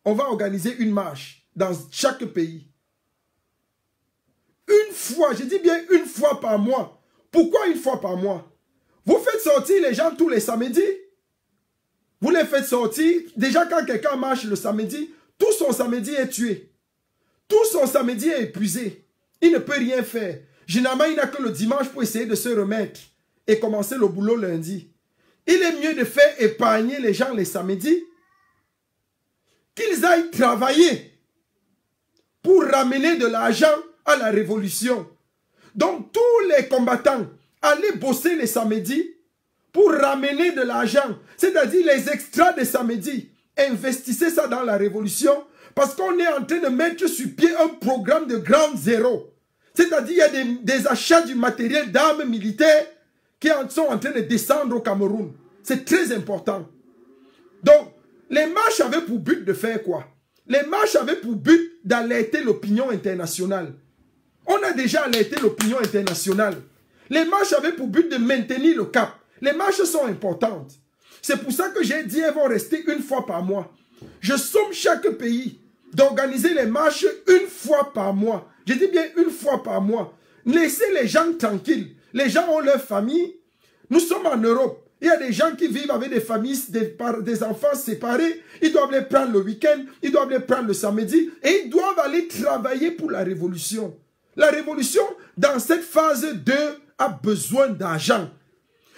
on va organiser une marche dans chaque pays. Une fois, je dis bien une fois par mois. Pourquoi une fois par mois? Vous faites sortir les gens tous les samedis. Vous les faites sortir. Déjà, quand quelqu'un marche le samedi, tout son samedi est tué. Tout son samedi est épuisé. Il ne peut rien faire. Généralement, il n'a que le dimanche pour essayer de se remettre et commencer le boulot lundi. Il est mieux de faire épargner les gens les samedis, qu'ils aillent travailler pour ramener de l'argent à la révolution. Donc, tous les combattants, allez bosser les samedis pour ramener de l'argent, c'est-à-dire les extras de samedi. Investissez ça dans la révolution parce qu'on est en train de mettre sur pied un programme de grand zéro. C'est-à-dire il y a des achats du matériel d'armes militaires qui sont en train de descendre au Cameroun. C'est très important. Donc, les marches avaient pour but de faire quoi? Les marches avaient pour but d'alerter l'opinion internationale. On a déjà alerté l'opinion internationale. Les marches avaient pour but de maintenir le cap. Les marches sont importantes. C'est pour ça que j'ai dit qu'elles vont rester une fois par mois. Je somme chaque pays d'organiser les marches une fois par mois. Je dis bien une fois par mois. Laissez les gens tranquilles. Les gens ont leur famille. Nous sommes en Europe. Il y a des gens qui vivent avec des familles, des enfants séparés. Ils doivent les prendre le week-end. Ils doivent les prendre le samedi. Et ils doivent aller travailler pour la révolution. La révolution, dans cette phase 2, a besoin d'argent.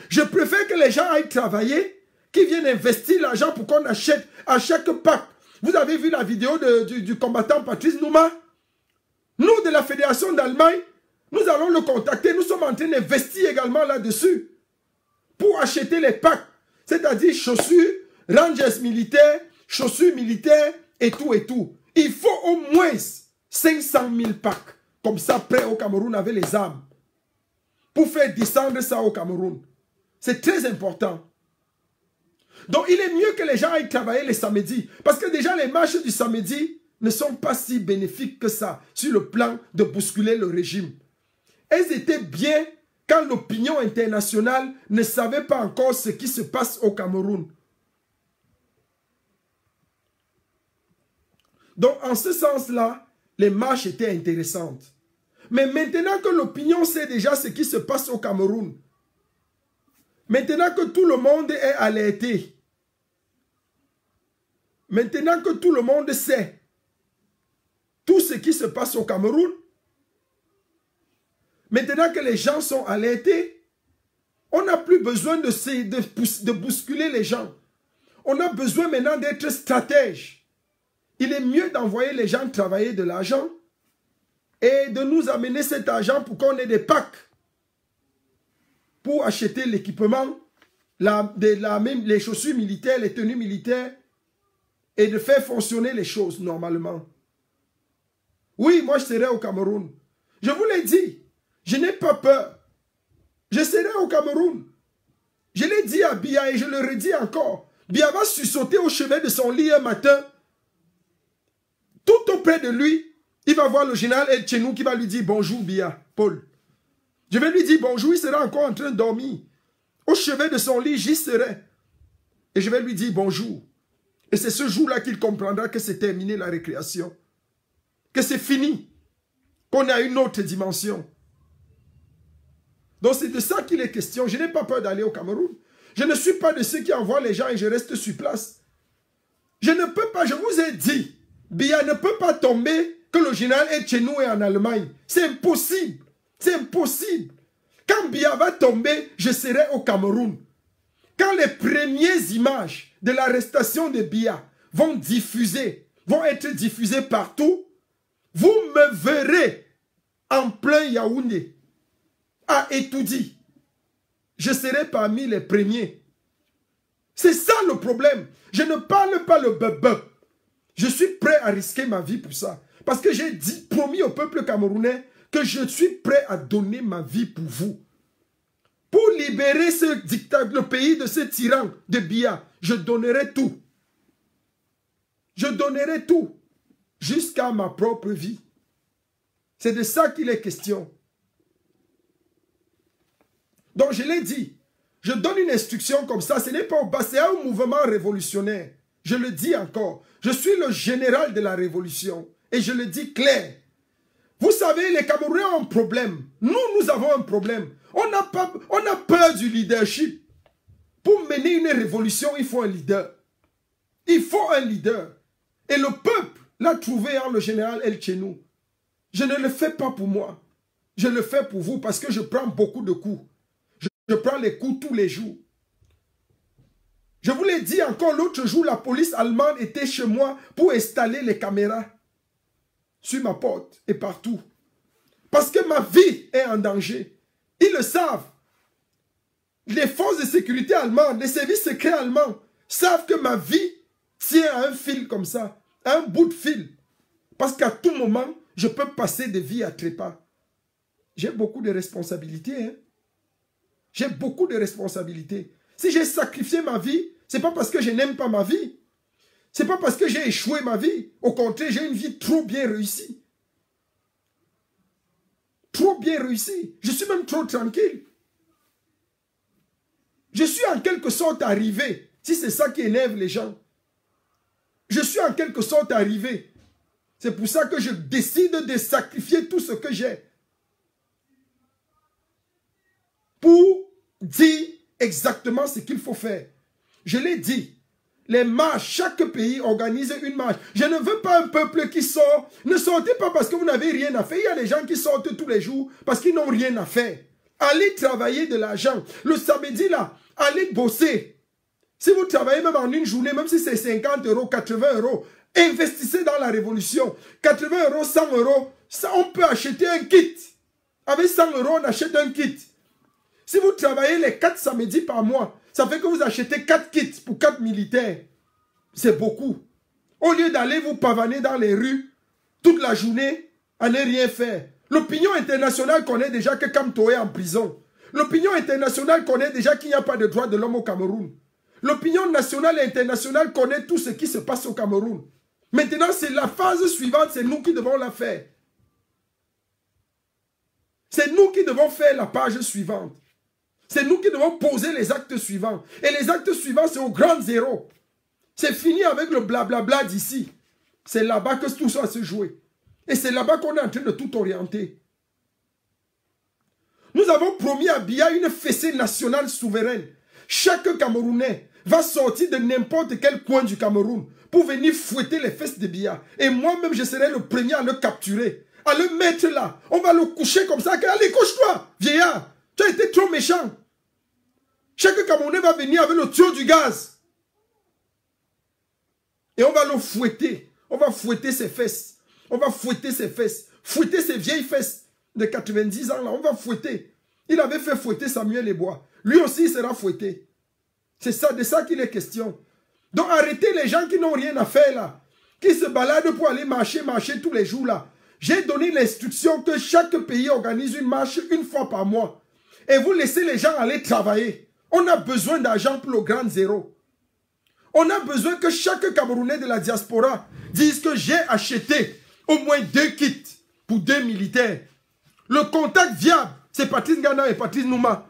Je préfère que les gens aillent travailler, qu'ils viennent investir l'argent pour qu'on achète à chaque pack. Vous avez vu la vidéo du combattant Patrice Nouma? Nous, de la Fédération d'Allemagne, nous allons le contacter. Nous sommes en train d'investir également là-dessus pour acheter les packs. C'est-à-dire chaussures, rangers militaires, chaussures militaires et tout et tout. Il faut au moins 500 000 packs. Comme ça, prêts au Cameroun avec les armes. Pour faire descendre ça au Cameroun. C'est très important. Donc, il est mieux que les gens aillent travailler les samedis. Parce que déjà, les marches du samedi ne sont pas si bénéfiques que ça sur le plan de bousculer le régime. Elles étaient bien quand l'opinion internationale ne savait pas encore ce qui se passe au Cameroun. Donc, en ce sens-là, les marches étaient intéressantes. Mais maintenant que l'opinion sait déjà ce qui se passe au Cameroun, maintenant que tout le monde est alerté, maintenant que tout le monde sait tout ce qui se passe au Cameroun, maintenant que les gens sont alertés, on n'a plus besoin de bousculer les gens. On a besoin maintenant d'être stratège. Il est mieux d'envoyer les gens travailler de l'argent et de nous amener cet argent pour qu'on ait des packs pour acheter l'équipement, les chaussures militaires, les tenues militaires et de faire fonctionner les choses normalement. Oui, moi je serai au Cameroun. Je vous l'ai dit, je n'ai pas peur. Je serai au Cameroun. Je l'ai dit à Biya et je le redis encore. Biya va sursauter au chevet de son lit un matin. Tout auprès de lui, il va voir le général El Tchenou qui va lui dire bonjour Biya, Paul. Je vais lui dire bonjour, il sera encore en train de dormir. Au chevet de son lit, j'y serai. Et je vais lui dire bonjour. Et c'est ce jour-là qu'il comprendra que c'est terminé la récréation. Que c'est fini. Qu'on est à une autre dimension. Donc c'est de ça qu'il est question. Je n'ai pas peur d'aller au Cameroun. Je ne suis pas de ceux qui envoient les gens et je reste sur place. Je ne peux pas, je vous ai dit, Biya ne peut pas tomber que le général El Tchenou est en Allemagne. C'est impossible. C'est impossible. Quand Biya va tomber, je serai au Cameroun. Quand les premières images de l'arrestation de Biya vont être diffusées partout, vous me verrez en plein Yaoundé, à Etoudi. Je serai parmi les premiers. C'est ça le problème. Je ne parle pas le bub-bub. Je suis prêt à risquer ma vie pour ça. Parce que j'ai promis au peuple camerounais que je suis prêt à donner ma vie pour vous. Pour libérer ce dictateur, le pays de ce tyran de Biya, je donnerai tout. Je donnerai tout. Jusqu'à ma propre vie. C'est de ça qu'il est question. Donc je l'ai dit. Je donne une instruction comme ça. Ce n'est pas au bas, c'est un mouvement révolutionnaire. Je le dis encore. Je suis le général de la révolution. Et je le dis clair. Vous savez, les Camerounais ont un problème. Nous avons un problème. On a peur du leadership. Pour mener une révolution, il faut un leader. Il faut un leader. Et le peuple l'a trouvé en le général El Tchenou. Je ne le fais pas pour moi. Je le fais pour vous parce que je prends beaucoup de coups. Je prends les coups tous les jours. Je vous l'ai dit encore l'autre jour, la police allemande était chez moi pour installer les caméras sur ma porte et partout. Parce que ma vie est en danger. Ils le savent. Les forces de sécurité allemandes, les services secrets allemands savent que ma vie tient à un fil comme ça, à un bout de fil. Parce qu'à tout moment, je peux passer de vie à trépas. J'ai beaucoup de responsabilités. Hein? J'ai beaucoup de responsabilités. Si j'ai sacrifié ma vie, ce n'est pas parce que je n'aime pas ma vie. Ce n'est pas parce que j'ai échoué ma vie. Au contraire, j'ai une vie trop bien réussie. Trop bien réussie. Je suis même trop tranquille. Je suis en quelque sorte arrivé. Si c'est ça qui énerve les gens. Je suis en quelque sorte arrivé. C'est pour ça que je décide de sacrifier tout ce que j'ai. Pour dire exactement ce qu'il faut faire. Je l'ai dit. Les marches, chaque pays organise une marche. Je ne veux pas un peuple qui sort. Ne sortez pas parce que vous n'avez rien à faire. Il y a des gens qui sortent tous les jours parce qu'ils n'ont rien à faire. Allez travailler de l'argent. Le samedi là, allez bosser. Si vous travaillez même en une journée, même si c'est 50 euros, 80 euros, investissez dans la révolution. 80 euros, 100 euros, ça, on peut acheter un kit. Avec 100 euros, on achète un kit. Si vous travaillez les 4 samedis par mois, ça fait que vous achetez 4 kits pour 4 militaires. C'est beaucoup. Au lieu d'aller vous pavaner dans les rues toute la journée, à ne rien faire. L'opinion internationale connaît déjà que Kamto est en prison. L'opinion internationale connaît déjà qu'il n'y a pas de droits de l'homme au Cameroun. L'opinion nationale et internationale connaît tout ce qui se passe au Cameroun. Maintenant, c'est la phase suivante, c'est nous qui devons la faire. C'est nous qui devons faire la page suivante. C'est nous qui devons poser les actes suivants. Et les actes suivants, c'est au grand zéro. C'est fini avec le blablabla d'ici. C'est là-bas que tout ça va se jouer. Et c'est là-bas qu'on est en train de tout orienter. Nous avons promis à Biya une fessée nationale souveraine. Chaque Camerounais va sortir de n'importe quel coin du Cameroun pour venir fouetter les fesses de Biya. Et moi-même, je serai le premier à le capturer, à le mettre là. On va le coucher comme ça. Allez, couche-toi, vieillard. Tu as été trop méchant. Chaque Camerounais va venir avec le tuyau du gaz. Et on va le fouetter. On va fouetter ses fesses. On va fouetter ses fesses. Fouetter ses vieilles fesses de 90 ans là. On va fouetter. Il avait fait fouetter Samuel Ebois. Lui aussi il sera fouetté. C'est ça, de ça qu'il est question. Donc arrêtez les gens qui n'ont rien à faire là. Qui se baladent pour aller marcher tous les jours là. J'ai donné l'instruction que chaque pays organise une marche une fois par mois. Et vous laissez les gens aller travailler. On a besoin d'argent pour le grand zéro. On a besoin que chaque Camerounais de la diaspora dise que j'ai acheté au moins 2 kits pour 2 militaires. Le contact viable, c'est Patrice Ngana et Patrice Nouma.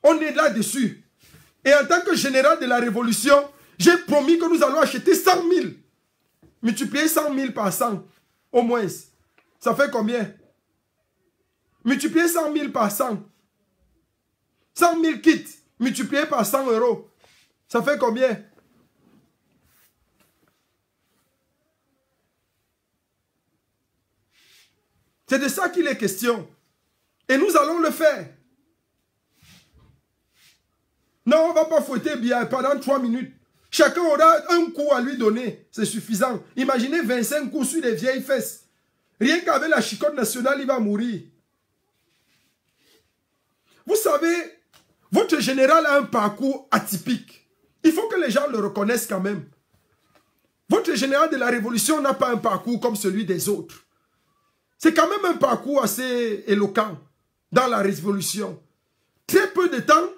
On est là-dessus. Et en tant que général de la révolution, j'ai promis que nous allons acheter 100 000. Multiplier 100 000 par 100, au moins. Ça fait combien? Multiplier 100 000 par 100. 100 000 kits multiplié par 100 euros. Ça fait combien? C'est de ça qu'il est question. Et nous allons le faire. Non, on ne va pas fouetter bien pendant 3 minutes. Chacun aura un coup à lui donner. C'est suffisant. Imaginez 25 coups sur les vieilles fesses. Rien qu'avec la chicotte nationale, il va mourir. Vous savez, votre général a un parcours atypique. Il faut que les gens le reconnaissent quand même. Votre général de la Révolution n'a pas un parcours comme celui des autres. C'est quand même un parcours assez éloquent dans la Révolution. Très peu de temps,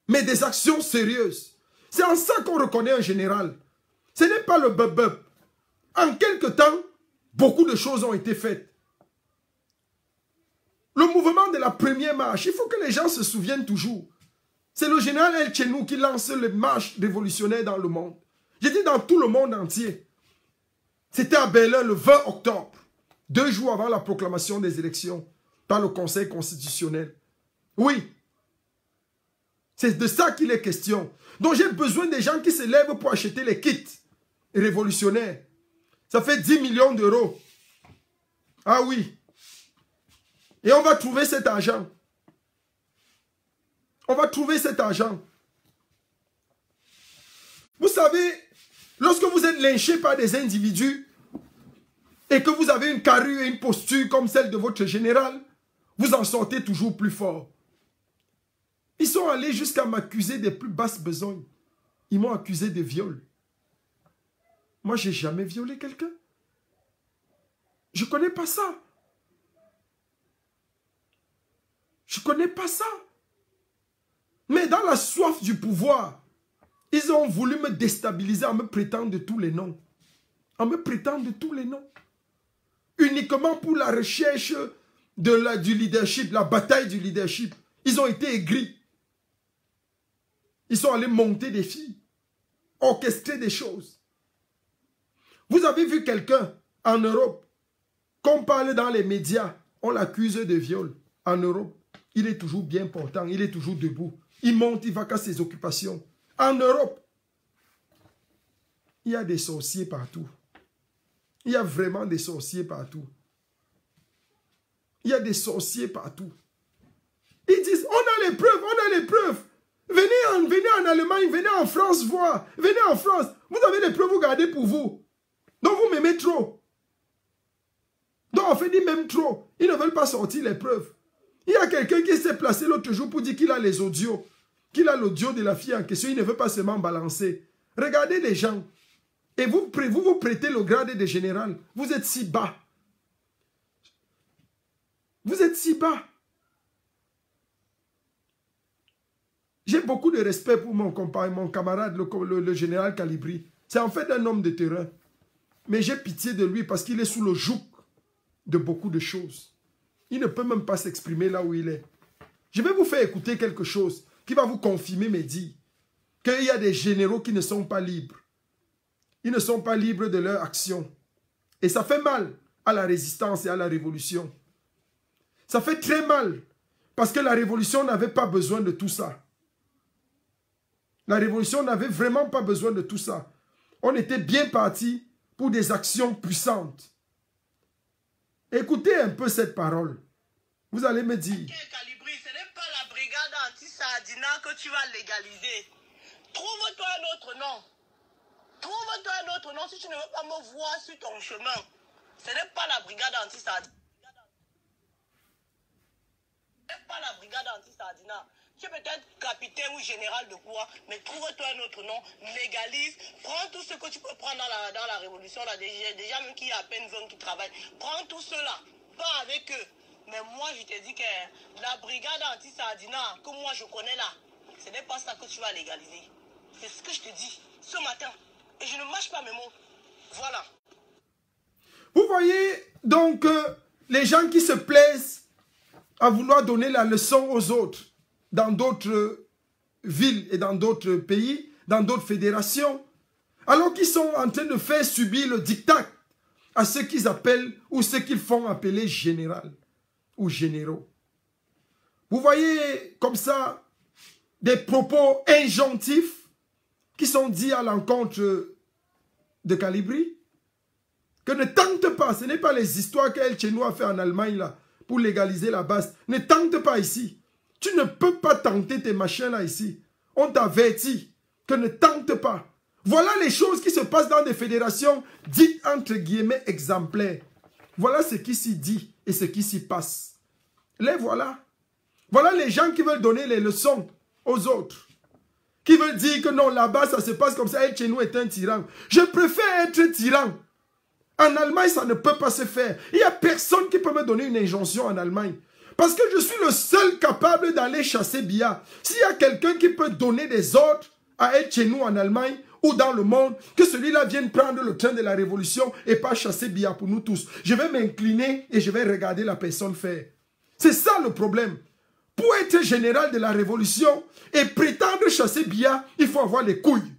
mais des actions sérieuses. C'est en ça qu'on reconnaît un général. Ce n'est pas le bub-bub. En quelque temps, beaucoup de choses ont été faites. Le mouvement de la première marche, il faut que les gens se souviennent toujours. C'est le général El Chenou qui lance les marches révolutionnaires dans le monde. J'ai dit dans tout le monde entier. C'était à Berlin le 20 octobre, 2 jours avant la proclamation des élections, dans le Conseil constitutionnel. Oui, c'est de ça qu'il est question. Donc j'ai besoin des gens qui se lèvent pour acheter les kits révolutionnaires. Ça fait 10 millions d'euros. Ah oui. Et on va trouver cet argent. On va trouver cet argent. Vous savez, lorsque vous êtes lynché par des individus et que vous avez une carrure et une posture comme celle de votre général, vous en sortez toujours plus fort. Ils sont allés jusqu'à m'accuser des plus basses besognes. Ils m'ont accusé de viol. Moi, je n'ai jamais violé quelqu'un. Je ne connais pas ça. Je ne connais pas ça. Mais dans la soif du pouvoir, ils ont voulu me déstabiliser en me prêtant de tous les noms. En me prêtant de tous les noms. Uniquement pour la recherche du leadership, la bataille du leadership. Ils ont été aigris. Ils sont allés monter des filles, orchestrer des choses. Vous avez vu quelqu'un En Europe, qu'on parle dans les médias, on l'accuse de viol. En Europe, il est toujours bien portant, il est toujours debout. Il monte, il va qu'à ses occupations. En Europe, il y a des sorciers partout. Il y a vraiment des sorciers partout. Il y a des sorciers partout. Ils disent, on a les preuves, on a les preuves. Venez en Allemagne, venez en France voir. Venez en France. Vous avez les preuves, vous gardez pour vous. Donc vous m'aimez trop. Donc on fait dit même trop. Ils ne veulent pas sortir les preuves. Il y a quelqu'un qui s'est placé l'autre jour pour dire qu'il a les audios. Qu'il a l'audio de la fille en question. Il ne veut pas seulement balancer. Regardez les gens. Et vous prêtez le grade de général. Vous êtes si bas. Vous êtes si bas. J'ai beaucoup de respect pour mon camarade, le général Calibri. C'est en fait un homme de terrain. Mais j'ai pitié de lui parce qu'il est sous le joug de beaucoup de choses. Il ne peut même pas s'exprimer là où il est. Je vais vous faire écouter quelque chose qui va vous confirmer mes dires. Qu'il y a des généraux qui ne sont pas libres. Ils ne sont pas libres de leur action. Et ça fait mal à la résistance et à la révolution. Ça fait très mal parce que la révolution n'avait pas besoin de tout ça. La révolution n'avait vraiment pas besoin de tout ça. On était bien parti pour des actions puissantes. Écoutez un peu cette parole. Vous allez me dire. Calibri, ce n'est pas la brigade anti-Sardina que tu vas légaliser. Trouve-toi un autre nom. Trouve-toi un autre nom si tu ne veux pas me voir sur ton chemin. Ce n'est pas la brigade anti-Sardina. Ce n'est pas la brigade anti-Sardina. Tu es peut-être capitaine ou général de quoi, mais trouve-toi un autre nom, légalise, prends tout ce que tu peux prendre dans la révolution, là, déjà même qu'il y a à peine 20 qui travaillent, prends tout cela, pas avec eux. Mais moi, je te dis que la brigade anti-Sardina, que moi je connais là, ce n'est pas ça que tu vas légaliser. C'est ce que je te dis ce matin. Et je ne mâche pas mes mots. Voilà. Vous voyez donc les gens qui se plaisent à vouloir donner la leçon aux autres dans d'autres villes et dans d'autres pays, dans d'autres fédérations, alors qu'ils sont en train de faire subir le diktat à ceux qu'ils appellent ou ceux qu'ils font appeler général ou généraux. Vous voyez comme ça des propos injonctifs qui sont dits à l'encontre de Calibri, que ne tente pas, ce n'est pas les histoires qu'El Chenou a fait en Allemagne là, pour légaliser la base. Ne tente pas ici. Tu ne peux pas tenter tes machins là ici. On t'avertit que ne tente pas. Voilà les choses qui se passent dans des fédérations dites entre guillemets exemplaires. Voilà ce qui s'y dit et ce qui s'y passe. Les voilà. Voilà les gens qui veulent donner les leçons aux autres. Qui veulent dire que non, là-bas ça se passe comme ça. El Chenou est un tyran. Je préfère être tyran. En Allemagne, ça ne peut pas se faire. Il n'y a personne qui peut me donner une injonction en Allemagne. Parce que je suis le seul capable d'aller chasser Biya. S'il y a quelqu'un qui peut donner des ordres à être chez nous en Allemagne ou dans le monde, que celui-là vienne prendre le train de la révolution et pas chasser Biya pour nous tous. Je vais m'incliner et je vais regarder la personne faire. C'est ça le problème. Pour être général de la révolution et prétendre chasser Biya, il faut avoir les couilles.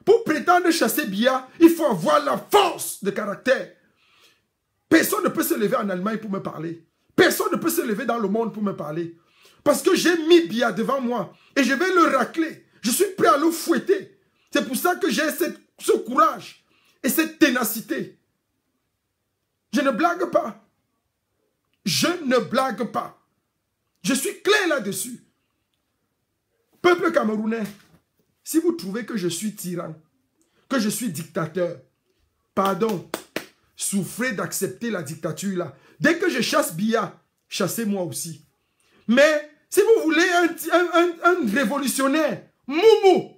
Pour prétendre chasser Biya, il faut avoir la force de caractère. Personne ne peut se lever en Allemagne pour me parler. Personne ne peut se lever dans le monde pour me parler. Parce que j'ai mis Biya devant moi et je vais le racler. Je suis prêt à le fouetter. C'est pour ça que j'ai ce courage et cette ténacité. Je ne blague pas. Je ne blague pas. Je suis clair là-dessus. Peuple camerounais, si vous trouvez que je suis tyran, que je suis dictateur, pardon, souffrez d'accepter la dictature là. Dès que je chasse Biya, chassez-moi aussi. Mais si vous voulez un révolutionnaire, Moumou,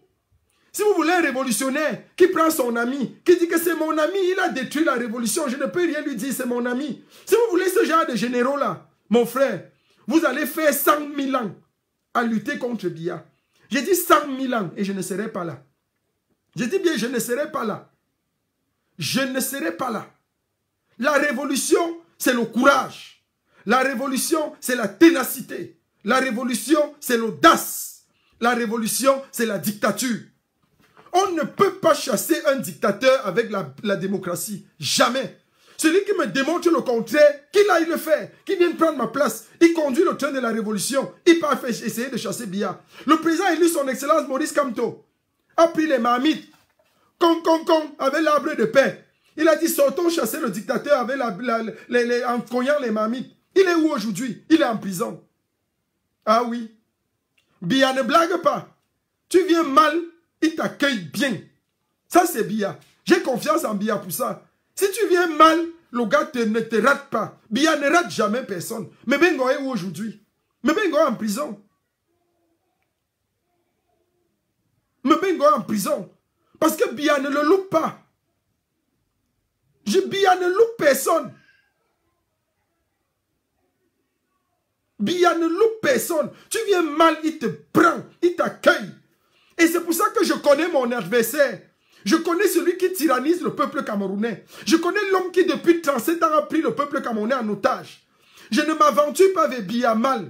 si vous voulez un révolutionnaire qui prend son ami, qui dit que c'est mon ami, il a détruit la révolution, je ne peux rien lui dire, c'est mon ami. Si vous voulez ce genre de généraux là, mon frère, vous allez faire 100 000 ans à lutter contre Biya. J'ai dit 100 000 ans et je ne serai pas là. Je dis bien, je ne serai pas là. Je ne serai pas là. La révolution, c'est le courage. La révolution, c'est la ténacité. La révolution, c'est l'audace. La révolution, c'est la dictature. On ne peut pas chasser un dictateur avec la démocratie. Jamais. Celui qui me démontre le contraire, qu'il aille le faire, qu'il vienne prendre ma place. Il conduit le train de la révolution. Il part essayer de chasser Biya. Le président élu, son excellence Maurice Kamto, a pris les marmites, avec l'arbre de paix. Il a dit, sortons chasser le dictateur avec en cognant les marmites. Il est où aujourd'hui? Il est en prison. Ah oui. Biya ne blague pas. Tu viens mal, il t'accueille bien. Ça, c'est Biya. J'ai confiance en Biya pour ça. Si tu viens mal, le gars ne te rate pas. Biya ne rate jamais personne. Mais Bengo est où aujourd'hui? Mais Bengo est en prison. Mais Bengo est en prison. Parce que Biya ne le loupe pas. Biya ne loupe personne. Biya ne loupe personne. Tu viens mal, il te prend, il t'accueille. Et c'est pour ça que je connais mon adversaire. Je connais celui qui tyrannise le peuple camerounais. Je connais l'homme qui depuis 37 ans a pris le peuple camerounais en otage. Je ne m'aventure pas vers Biya mal.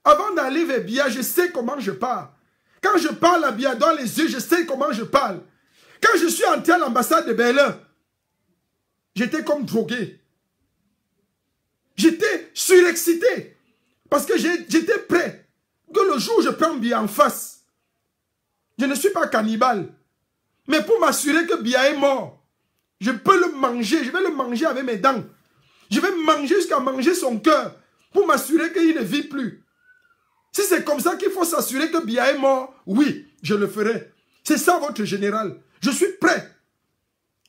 Avant d'aller vers Biya, je sais comment je parle. Quand je parle à Biya dans les yeux, je sais comment je parle. Quand je suis entré à l'ambassade de Berlin, j'étais comme drogué. J'étais surexcité. Parce que j'étais prêt. Que le jour où je prends Biya en face, je ne suis pas cannibale. Mais pour m'assurer que Biya est mort, je peux le manger. Je vais le manger avec mes dents. Je vais manger jusqu'à manger son cœur. Pour m'assurer qu'il ne vit plus. Si c'est comme ça qu'il faut s'assurer que Biya est mort, oui, je le ferai. C'est ça votre général. Je suis prêt.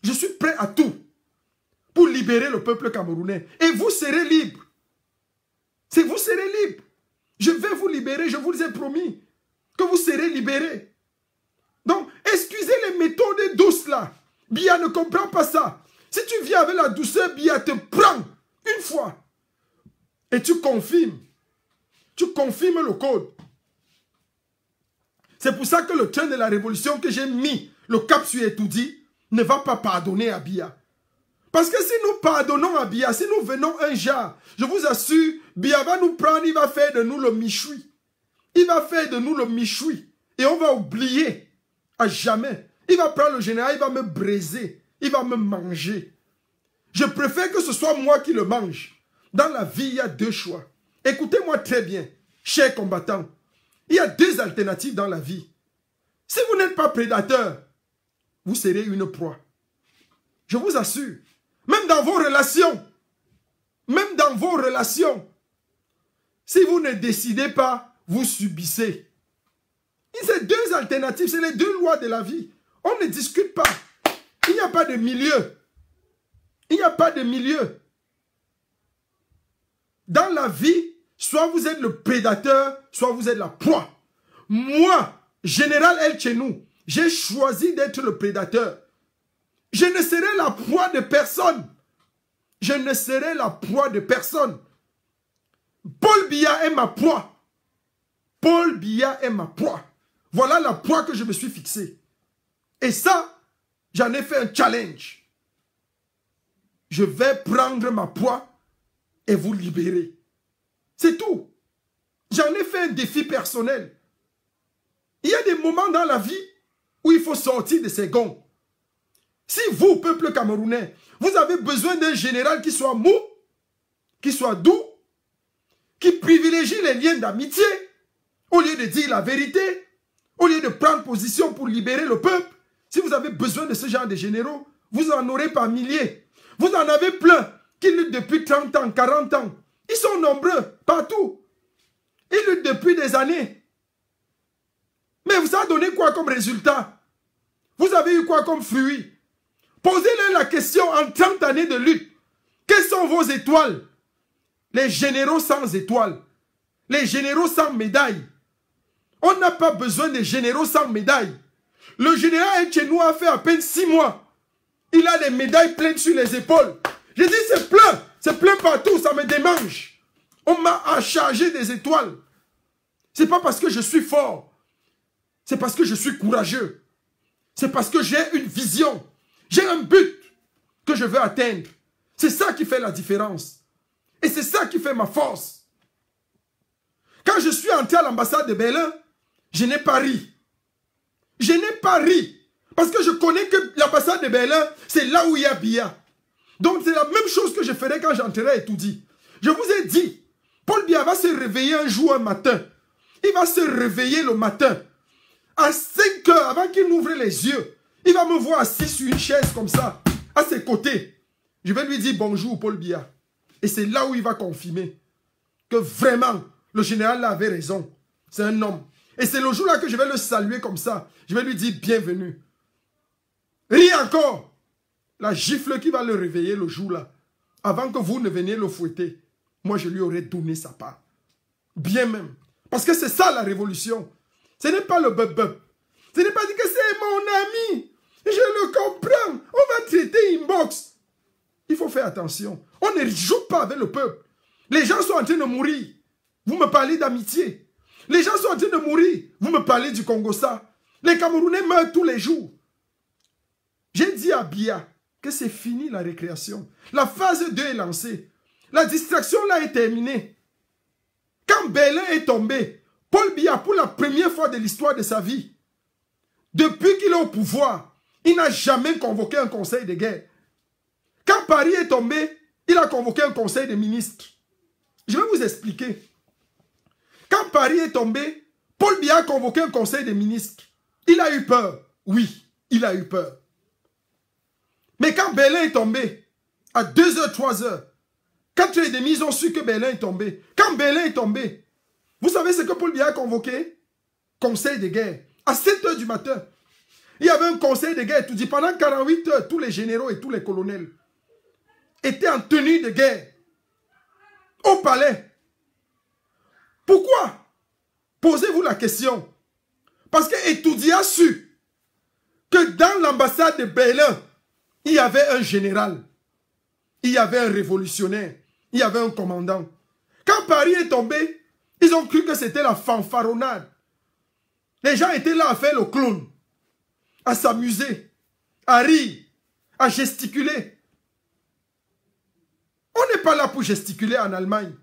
Je suis prêt à tout. Pour libérer le peuple camerounais. Et vous serez libre. Vous serez libre. Je vais vous libérer, je vous ai promis. Que vous serez libérés. Donc, excusez les méthodes douces là. Biya ne comprend pas ça. Si tu viens avec la douceur, Biya te prend une fois. Et tu confirmes. Tu confirmes le code. C'est pour ça que le train de la révolution que j'ai mis, le cap sur Etoudi, ne va pas pardonner à Biya. Parce que si nous pardonnons à Biya, si nous venons un jour, je vous assure, Biya va nous prendre, il va faire de nous le michoui. Il va faire de nous le michoui. Et on va oublier. À jamais. Il va prendre le général, il va me briser. Il va me manger. Je préfère que ce soit moi qui le mange. Dans la vie, il y a deux choix. Écoutez-moi très bien, chers combattants. Il y a deux alternatives dans la vie. Si vous n'êtes pas prédateur, vous serez une proie. Je vous assure. Même dans vos relations. Même dans vos relations. Si vous ne décidez pas, vous subissez. C'est deux alternatives, c'est les deux lois de la vie. On ne discute pas. Il n'y a pas de milieu. Il n'y a pas de milieu. Dans la vie, soit vous êtes le prédateur, soit vous êtes la proie. Moi, général El Chenou, j'ai choisi d'être le prédateur. Je ne serai la proie de personne. Je ne serai la proie de personne. Paul Biya est ma proie. Paul Biya est ma proie. Voilà la proie que je me suis fixée. Et ça, j'en ai fait un challenge. Je vais prendre ma proie et vous libérer. C'est tout. J'en ai fait un défi personnel. Il y a des moments dans la vie où il faut sortir de ses gonds. Si vous, peuple camerounais, vous avez besoin d'un général qui soit mou, qui soit doux, qui privilégie les liens d'amitié, au lieu de dire la vérité, au lieu de prendre position pour libérer le peuple, si vous avez besoin de ce genre de généraux, vous en aurez par milliers. Vous en avez plein qui luttent depuis 30 ans, 40 ans. Ils sont nombreux, partout. Ils luttent depuis des années. Mais vous avez donné quoi comme résultat? Vous avez eu quoi comme fruit? Posez-leur la question en 30 années de lutte. Quelles sont vos étoiles? Les généraux sans étoiles. Les généraux sans médaille. On n'a pas besoin de généraux sans médaille. Le général Etchenou a fait à peine 6 mois. Il a des médailles pleines sur les épaules. J'ai dit c'est plein partout, ça me démange. On m'a chargé des étoiles. C'est pas parce que je suis fort. C'est parce que je suis courageux. C'est parce que j'ai une vision. J'ai un but que je veux atteindre. C'est ça qui fait la différence. Et c'est ça qui fait ma force. Quand je suis entré à l'ambassade de Berlin, je n'ai pas ri. Je n'ai pas ri. Parce que je connais que l'ambassade de Berlin, c'est là où il y a Biya. Donc c'est la même chose que je ferais quand j'entrerai Etoudi. Je vous ai dit, Paul Biya va se réveiller un jour, un matin. Il va se réveiller le matin. À 5 heures, avant qu'il n'ouvre les yeux, il va me voir assis sur une chaise comme ça, à ses côtés. Je vais lui dire bonjour, Paul Biya. Et c'est là où il va confirmer que vraiment, le général là avait raison. C'est un homme. Et c'est le jour-là que je vais le saluer comme ça. Je vais lui dire bienvenue. Rien encore. La gifle qui va le réveiller le jour-là, avant que vous ne veniez le fouetter, moi je lui aurais donné sa part. Bien même. Parce que c'est ça la révolution. Ce n'est pas le bub-bub. Ce n'est pas dit que c'est mon ami. Je le comprends. On va traiter inbox. Il faut faire attention. On ne joue pas avec le peuple. Les gens sont en train de mourir. Vous me parlez d'amitié. Les gens sont en train de mourir. Vous me parlez du Congo-Ça. Les Camerounais meurent tous les jours. J'ai dit à Biya que c'est fini la récréation. La phase 2 est lancée. La distraction là est terminée. Quand Berlin est tombé, Paul Biya, pour la première fois de l'histoire de sa vie, depuis qu'il est au pouvoir, il n'a jamais convoqué un conseil de guerre. Quand Paris est tombé, il a convoqué un conseil de ministres. Je vais vous expliquer. Quand Paris est tombé, Paul Biya a convoqué un conseil de ministres. Il a eu peur. Oui, il a eu peur. Mais quand Berlin est tombé, à 2h, 3h, 4h30, ils ont su que Berlin est tombé. Quand Berlin est tombé, vous savez ce que Paul Biya a convoqué? Conseil de guerre. À 7h du matin, il y avait un conseil de guerre. Tout dit, pendant 48 heures, tous les généraux et tous les colonels étaient en tenue de guerre au palais. Pourquoi? Posez-vous la question. Parce que Etoudi a su que dans l'ambassade de Berlin, il y avait un général, il y avait un révolutionnaire, il y avait un commandant. Quand Paris est tombé, ils ont cru que c'était la fanfaronnade. Les gens étaient là à faire le clown, à s'amuser, à rire, à gesticuler. On n'est pas là pour gesticuler en Allemagne.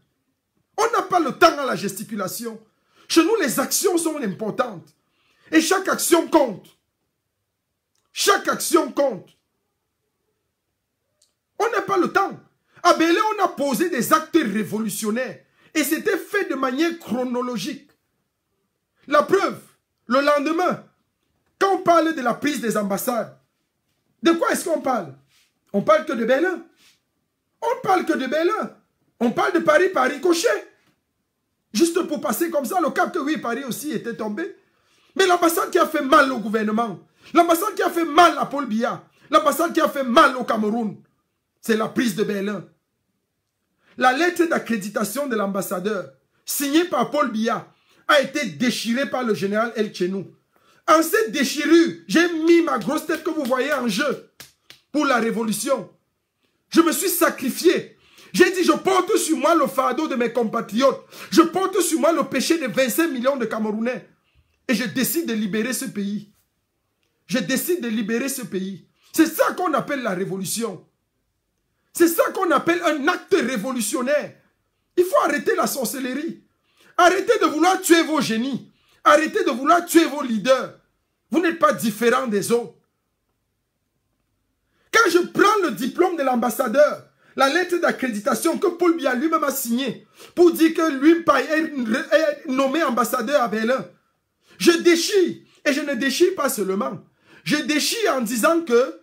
On n'a pas le temps à la gesticulation. Chez nous, les actions sont importantes. Et chaque action compte. Chaque action compte. On n'a pas le temps. À Berlin, on a posé des actes révolutionnaires. Et c'était fait de manière chronologique. La preuve, le lendemain, quand on parle de la prise des ambassades, de quoi est-ce qu'on parle? On parle que de Berlin. On parle que de Berlin. On parle de Paris par ricochet. Juste pour passer comme ça le cap que oui, Paris aussi était tombé. Mais l'ambassade qui a fait mal au gouvernement, l'ambassade qui a fait mal à Paul Biya, l'ambassade qui a fait mal au Cameroun, c'est la prise de Berlin. La lettre d'accréditation de l'ambassadeur, signée par Paul Biya, a été déchirée par le général El Chenou. En cette déchirure, j'ai mis ma grosse tête que vous voyez en jeu pour la révolution. Je me suis sacrifié. J'ai dit, je porte sur moi le fardeau de mes compatriotes. Je porte sur moi le péché de 25 millions de Camerounais. Et je décide de libérer ce pays. Je décide de libérer ce pays. C'est ça qu'on appelle la révolution. C'est ça qu'on appelle un acte révolutionnaire. Il faut arrêter la sorcellerie. Arrêtez de vouloir tuer vos génies. Arrêtez de vouloir tuer vos leaders. Vous n'êtes pas différents des autres. Quand je prends le diplôme de l'ambassadeur, la lettre d'accréditation que Paul Biya lui-même a signée pour dire que lui est nommé ambassadeur à Berlin, je déchire. Et je ne déchire pas seulement. Je déchire en disant que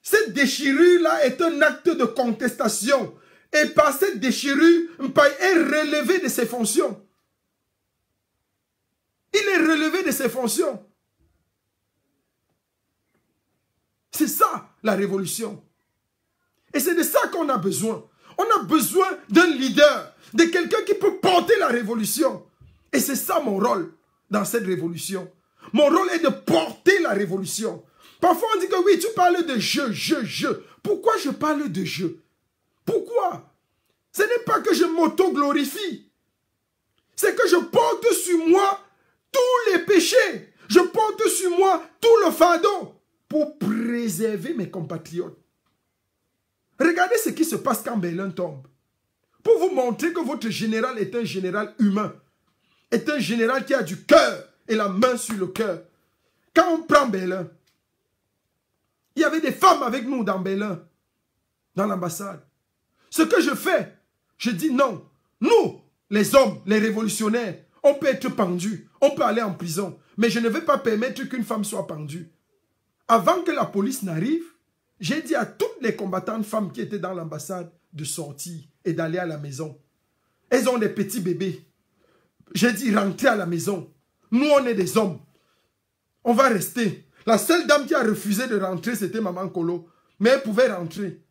cette déchirure-là est un acte de contestation. Et par cette déchirure, Mpaye est relevé de ses fonctions. Il est relevé de ses fonctions. C'est ça, la révolution. Et c'est de ça qu'on a besoin. On a besoin d'un leader, de quelqu'un qui peut porter la révolution. Et c'est ça mon rôle dans cette révolution. Mon rôle est de porter la révolution. Parfois on dit que oui, tu parles de jeu. Pourquoi je parle de jeu? Pourquoi? Ce n'est pas que je m'auto-glorifie. C'est que je porte sur moi tous les péchés. Je porte sur moi tout le fardeau pour préserver mes compatriotes. Regardez ce qui se passe quand Berlin tombe. Pour vous montrer que votre général est un général humain. Est un général qui a du cœur et la main sur le cœur. quand on prend Berlin, il y avait des femmes avec nous dans Berlin, dans l'ambassade. Ce que je fais, je dis non. Nous, les hommes, les révolutionnaires, on peut être pendus, on peut aller en prison. Mais je ne vais pas permettre qu'une femme soit pendue. Avant que la police n'arrive, j'ai dit à toutes les combattantes femmes qui étaient dans l'ambassade de sortir et d'aller à la maison. Elles ont des petits bébés. J'ai dit rentrez à la maison. Nous, on est des hommes. On va rester. La seule dame qui a refusé de rentrer, c'était Maman Kolo. Mais elle pouvait rentrer.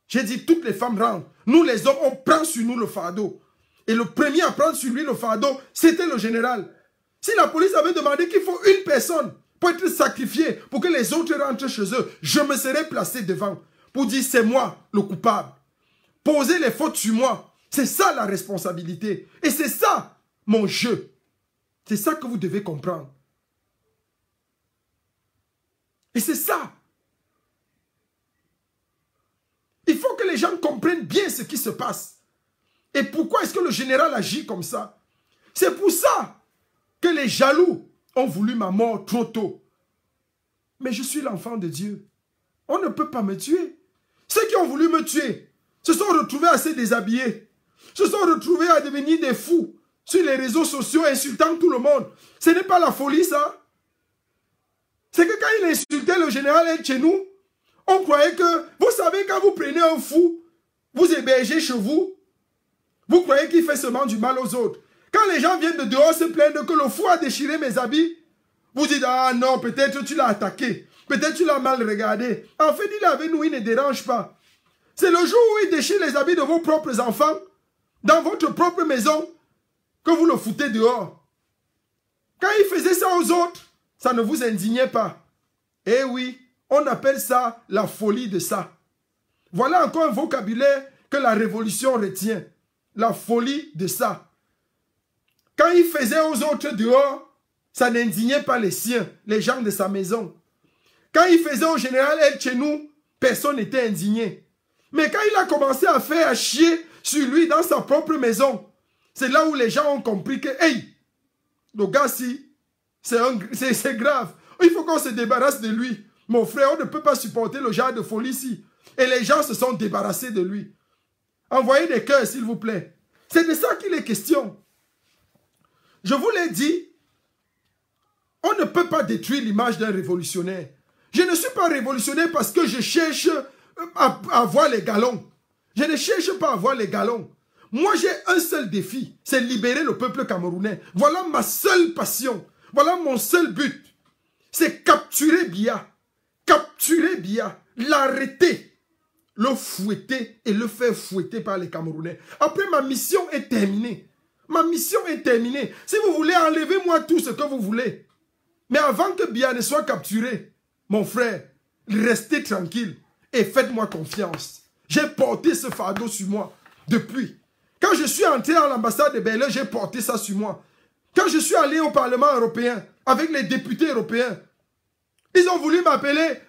J'ai dit toutes les femmes rentrent. Nous, les hommes, on prend sur nous le fardeau. Et le premier à prendre sur lui le fardeau, c'était le général. Si la police avait demandé qu'il faut une personne pour être sacrifiée, pour que les autres rentrent chez eux, je me serais placé devant pour dire c'est moi le coupable. Poser les fautes sur moi, c'est ça la responsabilité. Et c'est ça mon jeu. C'est ça que vous devez comprendre. Et c'est ça. Il faut que les gens comprennent bien ce qui se passe. Et pourquoi est-ce que le général agit comme ça? C'est pour ça que les jaloux ont voulu ma mort trop tôt. Mais je suis l'enfant de Dieu. On ne peut pas me tuer. Ceux qui ont voulu me tuer se sont retrouvés assez déshabillés. Se sont retrouvés à devenir des fous sur les réseaux sociaux, insultant tout le monde. Ce n'est pas la folie, ça. C'est que quand il insultait le général El Chenou, on croyait que, vous savez, quand vous prenez un fou, vous hébergez chez vous, vous croyez qu'il fait seulement du mal aux autres. Quand les gens viennent de dehors se plaindre que le fou a déchiré mes habits, vous dites, ah non, peut-être tu l'as attaqué, peut-être tu l'as mal regardé. En fait, il est avec nous, il ne dérange pas. C'est le jour où il déchire les habits de vos propres enfants, dans votre propre maison, que vous le foutez dehors. Quand il faisait ça aux autres, ça ne vous indignait pas. Eh oui, on appelle ça la folie de ça. Voilà encore un vocabulaire que la révolution retient. La folie de ça. Quand il faisait aux autres dehors, ça n'indignait pas les siens, les gens de sa maison. Quand il faisait au général El Chenou, personne n'était indigné. Mais quand il a commencé à faire chier sur lui dans sa propre maison, c'est là où les gens ont compris que, hey, le gars-ci, c'est grave. Il faut qu'on se débarrasse de lui. Mon frère, on ne peut pas supporter le genre de folie ici. Et les gens se sont débarrassés de lui. Envoyez des cœurs, s'il vous plaît. C'est de ça qu'il est question. Je vous l'ai dit, on ne peut pas détruire l'image d'un révolutionnaire. Je ne suis pas révolutionnaire parce que je cherche à avoir les galons. Je ne cherche pas à avoir les galons. Moi, j'ai un seul défi, c'est libérer le peuple camerounais. Voilà ma seule passion. Voilà mon seul but. C'est capturer Biya. Capturer Biya. L'arrêter. Le fouetter et le faire fouetter par les Camerounais. Après, ma mission est terminée. Ma mission est terminée. Si vous voulez, enlevez-moi tout ce que vous voulez. Mais avant que Biya ne soit capturé, mon frère, restez tranquille et faites-moi confiance. J'ai porté ce fardeau sur moi depuis. Quand je suis entré à l'ambassade de Berlin, j'ai porté ça sur moi. Quand je suis allé au Parlement européen avec les députés européens, ils ont voulu m'appeler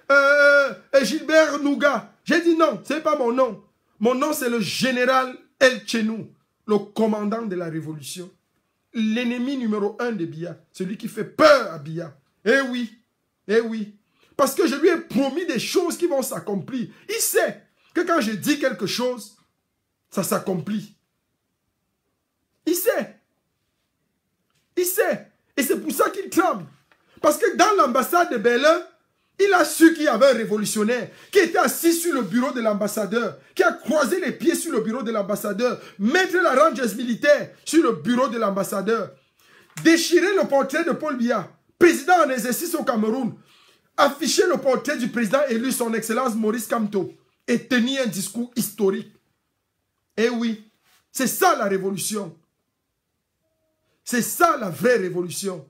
Gilbert Nouga. J'ai dit non, ce n'est pas mon nom. Mon nom, c'est le général El Chenou, le commandant de la révolution. L'ennemi numéro 1 de Biya, celui qui fait peur à Biya. Eh oui, eh oui. Parce que je lui ai promis des choses qui vont s'accomplir. Il sait que quand je dis quelque chose, ça s'accomplit. Il sait. Il sait. Et c'est pour ça qu'il tremble. Parce que dans l'ambassade de Berlin, il a su qu'il y avait un révolutionnaire qui était assis sur le bureau de l'ambassadeur, qui a croisé les pieds sur le bureau de l'ambassadeur, mettre la rangers militaire sur le bureau de l'ambassadeur, déchirer le portrait de Paul Biya, président en exercice au Cameroun, afficher le portrait du président élu, son excellence Maurice Kamto, et tenir un discours historique. Eh oui, c'est ça la révolution. C'est ça la vraie révolution.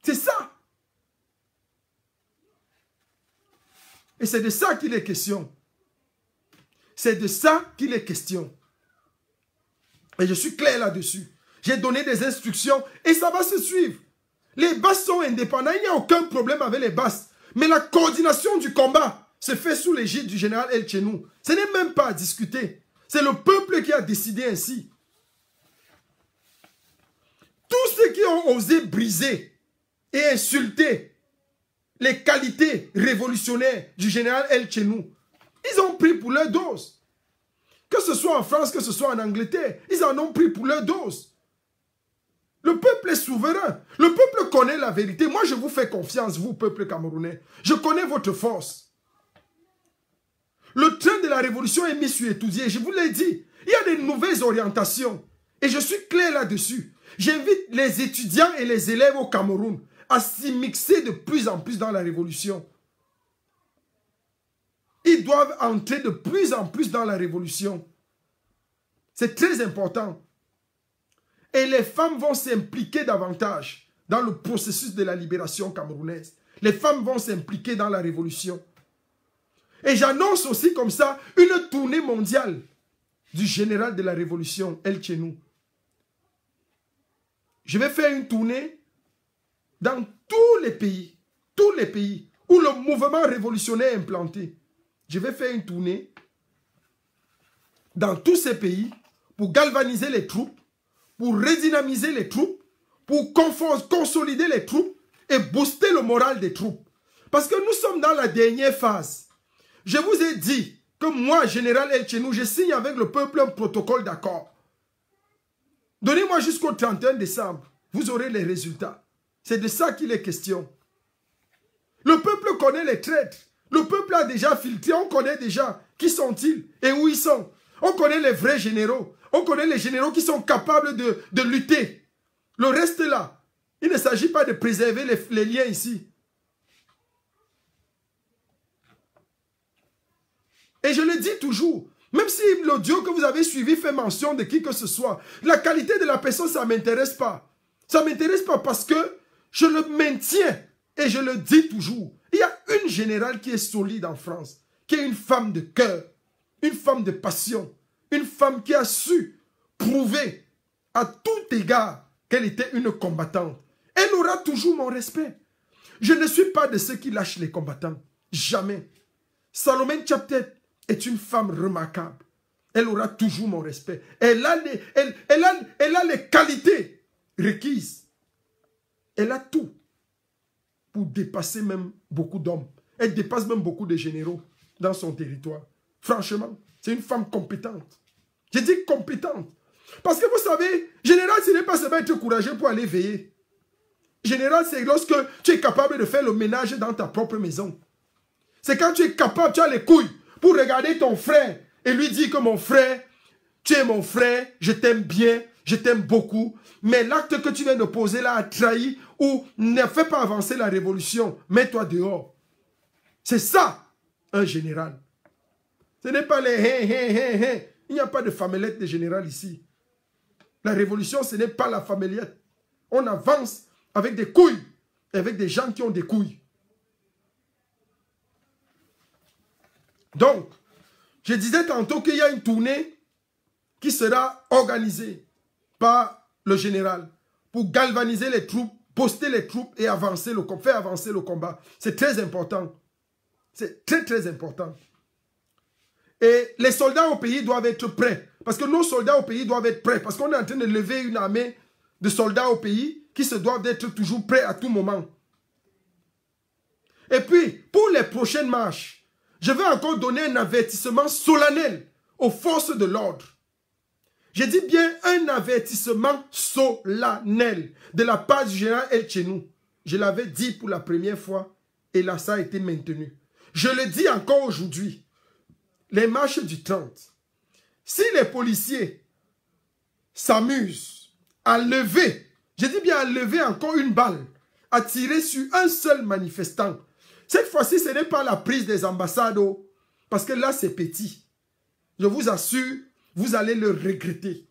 C'est ça. Et c'est de ça qu'il est question. C'est de ça qu'il est question. Et je suis clair là-dessus. J'ai donné des instructions et ça va se suivre. Les basses sont indépendants. Il n'y a aucun problème avec les basses. Mais la coordination du combat se fait sous l'égide du général El Chenou. Ce n'est même pas à discuter. C'est le peuple qui a décidé ainsi. tous ceux qui ont osé briser et insulter les qualités révolutionnaires du général El Tchenou, ils ont pris pour leur dose. Que ce soit en France, que ce soit en Angleterre, ils en ont pris pour leur dose. Le peuple est souverain. Le peuple connaît la vérité. Moi, je vous fais confiance, vous, peuple camerounais. Je connais votre force. Le train de la révolution est mis sur étudier. Je vous l'ai dit. Il y a des nouvelles orientations. Et je suis clair là-dessus. J'invite les étudiants et les élèves au Cameroun à s'y mixer de plus en plus dans la révolution. Ils doivent entrer de plus en plus dans la révolution. C'est très important. Et les femmes vont s'impliquer davantage dans le processus de la libération camerounaise. Les femmes vont s'impliquer dans la révolution. Et j'annonce aussi comme ça une tournée mondiale du général de la révolution, El Tchenou. Je vais faire une tournée dans tous les pays où le mouvement révolutionnaire est implanté. Je vais faire une tournée dans tous ces pays pour galvaniser les troupes, pour redynamiser les troupes, pour consolider les troupes et booster le moral des troupes. Parce que nous sommes dans la dernière phase. Je vous ai dit que moi, général El Tchenou, je signe avec le peuple un protocole d'accord. Donnez-moi jusqu'au 31 décembre, vous aurez les résultats. C'est de ça qu'il est question. Le peuple connaît les traîtres. Le peuple a déjà filtré, on connaît déjà qui sont-ils et où ils sont. On connaît les vrais généraux. On connaît les généraux qui sont capables de lutter. Le reste là, il ne s'agit pas de préserver les liens ici. Et je le dis toujours, même si l'audio que vous avez suivi fait mention de qui que ce soit, la qualité de la personne, ça ne m'intéresse pas. Ça ne m'intéresse pas parce que je le maintiens et je le dis toujours. Il y a une générale qui est solide en France, qui est une femme de cœur, une femme de passion, une femme qui a su prouver à tout égard qu'elle était une combattante. Elle aura toujours mon respect. Je ne suis pas de ceux qui lâchent les combattants. Jamais. Salomé Tchaptet est une femme remarquable. Elle aura toujours mon respect. Elle a les qualités requises. Elle a tout pour dépasser même beaucoup d'hommes. Elle dépasse même beaucoup de généraux dans son territoire. Franchement, c'est une femme compétente. Je dis compétente. Parce que vous savez, général, ce n'est pas seulement être courageux pour aller veiller. Général, c'est lorsque tu es capable de faire le ménage dans ta propre maison. C'est quand tu es capable, tu as les couilles pour regarder ton frère et lui dire que mon frère, tu es mon frère, je t'aime bien, je t'aime beaucoup, mais l'acte que tu viens de poser là a trahi ou ne fait pas avancer la révolution, mets-toi dehors. C'est ça, un général. Ce n'est pas les hé. Il n'y a pas de famellette de général ici. La révolution, ce n'est pas la famellette. On avance avec des couilles et avec des gens qui ont des couilles. Donc, je disais tantôt qu'il y a une tournée qui sera organisée par le général pour galvaniser les troupes, poster les troupes et avancer faire avancer le combat. C'est très important. C'est très très important. Et les soldats au pays doivent être prêts. Parce que nos soldats au pays doivent être prêts. Parce qu'on est en train de lever une armée de soldats au pays qui se doivent d'être toujours prêts à tout moment. Et puis, pour les prochaines marches, je vais encore donner un avertissement solennel aux forces de l'ordre. Je dis bien un avertissement solennel de la part du général El Tchenou. Je l'avais dit pour la première fois et là, ça a été maintenu. Je le dis encore aujourd'hui. Les marches du 30. Si les policiers s'amusent à lever, je dis bien à lever encore une balle, à tirer sur un seul manifestant, cette fois-ci, ce n'est pas la prise des ambassades, parce que là, c'est petit. Je vous assure, vous allez le regretter.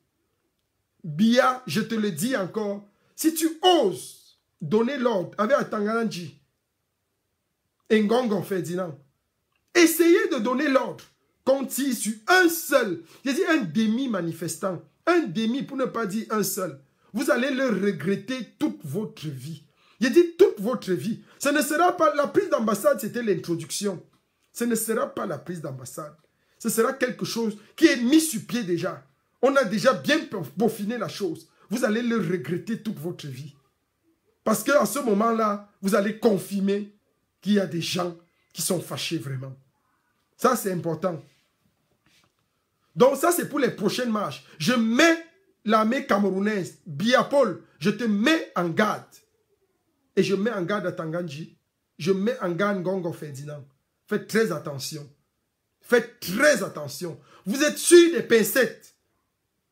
Bia, je te le dis encore, si tu oses donner l'ordre avec Atangalanji et Ngongo Ferdinand, essayez de donner l'ordre qu'on tire sur un seul, j'ai dit un demi-manifestant, un demi pour ne pas dire un seul. Vous allez le regretter toute votre vie. J'ai dit toute votre vie. Ce ne sera pas la prise d'ambassade, c'était l'introduction. Ce ne sera pas la prise d'ambassade. Ce sera quelque chose qui est mis sur pied déjà. On a déjà bien peaufiné la chose. vous allez le regretter toute votre vie. Parce qu'à ce moment-là, vous allez confirmer qu'il y a des gens qui sont fâchés vraiment. Ça, c'est important. Donc ça, c'est pour les prochaines marches. Je mets l'armée camerounaise, Biapol, je te mets en garde. Et je mets en garde à Tanganji. Je mets en garde Ngongo Ferdinand. Faites très attention. Faites très attention. Vous êtes sur des pincettes.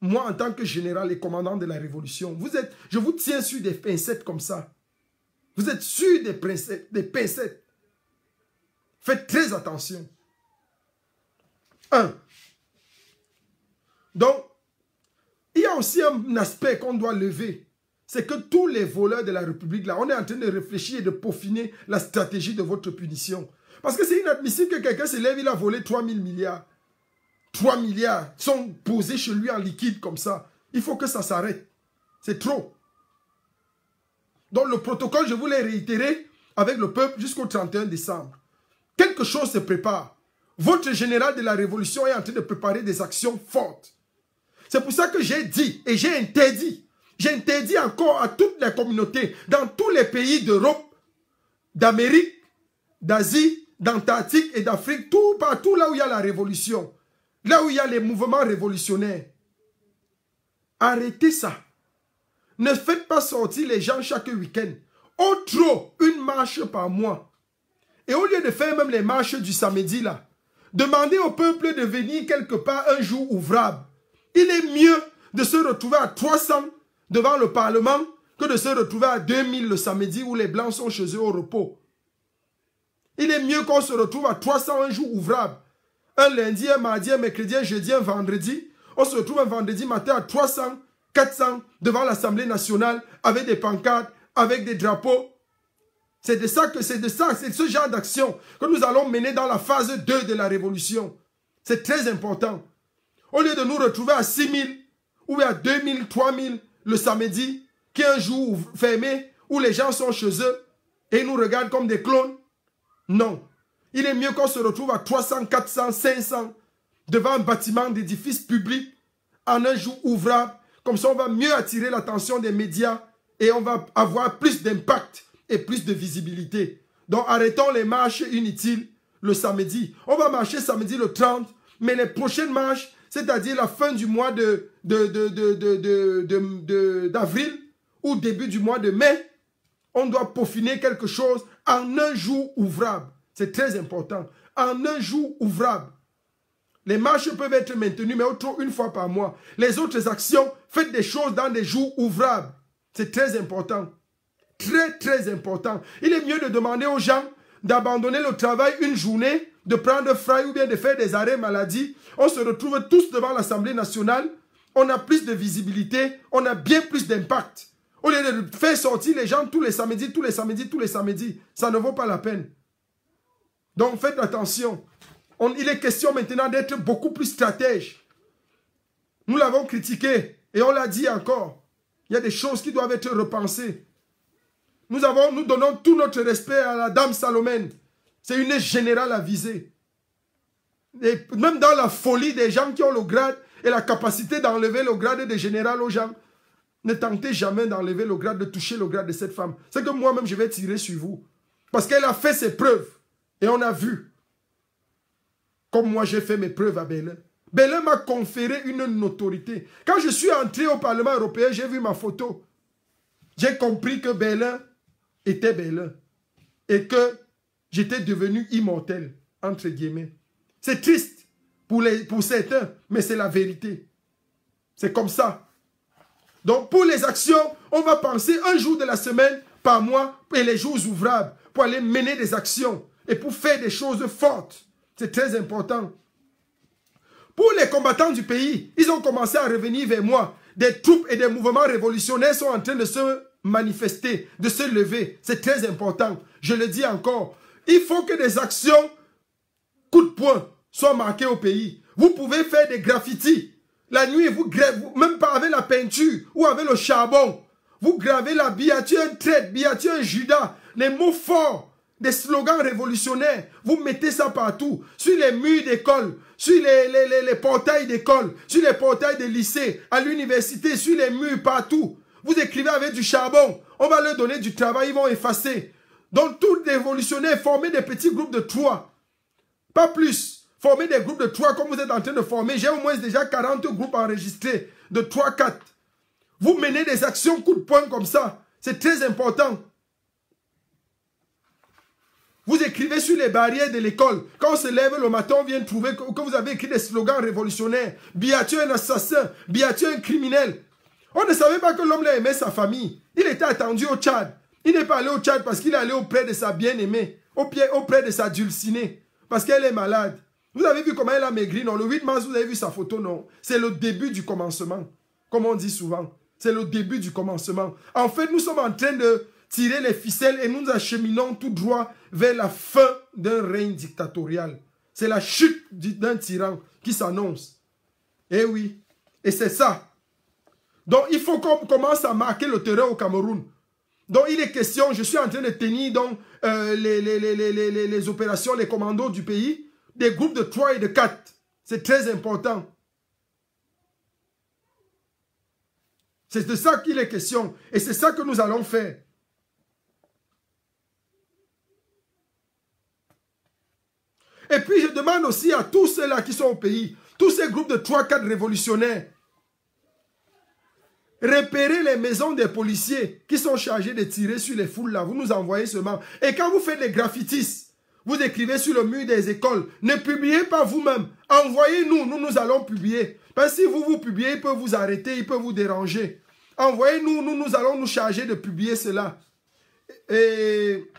Moi, en tant que général et commandant de la révolution, je vous tiens sur des pincettes comme ça. Vous êtes sur des pincettes. Faites très attention. 1. Donc, il y a aussi un aspect qu'on doit lever. C'est que tous les voleurs de la République, là, on est en train de réfléchir et de peaufiner la stratégie de votre punition. Parce que c'est inadmissible que quelqu'un se lève, il a volé 3 000 milliards. 3 milliards sont posés chez lui en liquide comme ça. Il faut que ça s'arrête. C'est trop. Donc le protocole, je voulais réitérer avec le peuple jusqu'au 31 décembre. Quelque chose se prépare. Votre général de la Révolution est en train de préparer des actions fortes. C'est pour ça que j'ai dit et j'ai interdit encore à toutes les communautés, dans tous les pays d'Europe, d'Amérique, d'Asie, d'Antarctique et d'Afrique, partout là où il y a la révolution, là où il y a les mouvements révolutionnaires. Arrêtez ça. Ne faites pas sortir les gens chaque week-end. Au trop, une marche par mois. Et au lieu de faire même les marches du samedi là, demandez au peuple de venir quelque part un jour ouvrable. Il est mieux de se retrouver à 300 devant le Parlement que de se retrouver à 2000 le samedi où les Blancs sont chez eux au repos. Il est mieux qu'on se retrouve à 300 un jour ouvrable. Un lundi, un mardi, un mercredi, un jeudi, un vendredi. On se retrouve un vendredi matin à 300, 400 devant l'Assemblée nationale avec des pancartes, avec des drapeaux. C'est de ce genre d'action que nous allons mener dans la phase 2 de la révolution. C'est très important. Au lieu de nous retrouver à 6 000 ou à 2 000, 3 000 le samedi, qui est un jour fermé où les gens sont chez eux et ils nous regardent comme des clones. Non. Il est mieux qu'on se retrouve à 300, 400, 500 devant un bâtiment d'édifice public en un jour ouvrable. Comme ça, on va mieux attirer l'attention des médias et on va avoir plus d'impact et plus de visibilité. Donc, arrêtons les marches inutiles le samedi. On va marcher samedi le 30, mais les prochaines marches, c'est-à-dire la fin du mois d'avril ou début du mois de mai, on doit peaufiner quelque chose en un jour ouvrable. C'est très important. En un jour ouvrable. Les marches peuvent être maintenues, mais une fois par mois. Les autres actions, faites des choses dans des jours ouvrables. C'est très important. Très, très important. Il est mieux de demander aux gens d'abandonner le travail une journée, de prendre frais ou bien de faire des arrêts maladie. On se retrouve tous devant l'Assemblée nationale. On a plus de visibilité. On a bien plus d'impact. Au lieu de faire sortir les gens tous les samedis, ça ne vaut pas la peine. Donc faites attention. Il est question maintenant d'être beaucoup plus stratège. Nous l'avons critiqué et on l'a dit encore. Il y a des choses qui doivent être repensées. Nous donnons tout notre respect à la dame Salomène. C'est une générale à viser. Et même dans la folie des gens qui ont le grade et la capacité d'enlever le grade des générales aux gens, ne tentez jamais d'enlever le grade, de toucher le grade de cette femme. C'est que moi-même, je vais tirer sur vous. Parce qu'elle a fait ses preuves. Et on a vu. Comme moi, j'ai fait mes preuves à Belin. Belin m'a conféré une notoriété. Quand je suis entré au Parlement européen, j'ai vu ma photo. J'ai compris que Belin était Belin. Et que j'étais devenu immortel, entre guillemets. C'est triste pour certains, mais c'est la vérité. C'est comme ça. Donc, pour les actions, on va penser un jour de la semaine par mois et les jours ouvrables pour aller mener des actions et pour faire des choses fortes. C'est très important. Pour les combattants du pays, ils ont commencé à revenir vers moi. Des troupes et des mouvements révolutionnaires sont en train de se manifester, de se lever. C'est très important. Je le dis encore. Il faut que des actions coup de poing soient marquées au pays. Vous pouvez faire des graffitis. La nuit, vous gravez, même pas avec la peinture ou avec le charbon. Vous gravez la biature, un traître, biature, un Judas. Les mots forts, des slogans révolutionnaires. Vous mettez ça partout. Sur les murs d'école, sur les portails d'école, sur les portails de lycée, à l'université, sur les murs, partout. Vous écrivez avec du charbon. On va leur donner du travail, ils vont effacer. Donc, tous les révolutionnaires, formez des petits groupes de 3. Pas plus. Formez des groupes de 3 comme vous êtes en train de former. J'ai au moins déjà 40 groupes enregistrés de 3-4. Vous menez des actions coup de poing comme ça. C'est très important. Vous écrivez sur les barrières de l'école. Quand on se lève le matin, on vient trouver que vous avez écrit des slogans révolutionnaires. Biatu est un assassin. Biatu est un criminel. On ne savait pas que l'homme aimait sa famille. Il était attendu au Tchad. Il n'est pas allé au Tchad parce qu'il est allé auprès de sa bien-aimée. Auprès de sa dulcinée. Parce qu'elle est malade. Vous avez vu comment elle a maigri, non? Le 8 mars, vous avez vu sa photo, non? C'est le début du commencement. Comme on dit souvent. C'est le début du commencement. En fait, nous sommes en train de tirer les ficelles et nous acheminons tout droit vers la fin d'un règne dictatorial. C'est la chute d'un tyran qui s'annonce. Eh oui. Et c'est ça. Donc, il faut qu'on commence à marquer le terrain au Cameroun. Donc, il est question, je suis en train de tenir donc, les opérations, les commandos du pays, des groupes de 3 et de 4. C'est très important. C'est de ça qu'il est question. Et c'est ça que nous allons faire. Et puis, je demande aussi à tous ceux-là qui sont au pays, tous ces groupes de 3-4 révolutionnaires, repérez les maisons des policiers qui sont chargés de tirer sur les foules là. Vous nous envoyez seulement. Et quand vous faites les graffitis, vous écrivez sur le mur des écoles. Ne publiez pas vous-même. Envoyez-nous. Nous allons publier. Parce que si vous publiez, il peut vous arrêter, il peut vous déranger. Envoyez-nous. Nous allons nous charger de publier cela. Et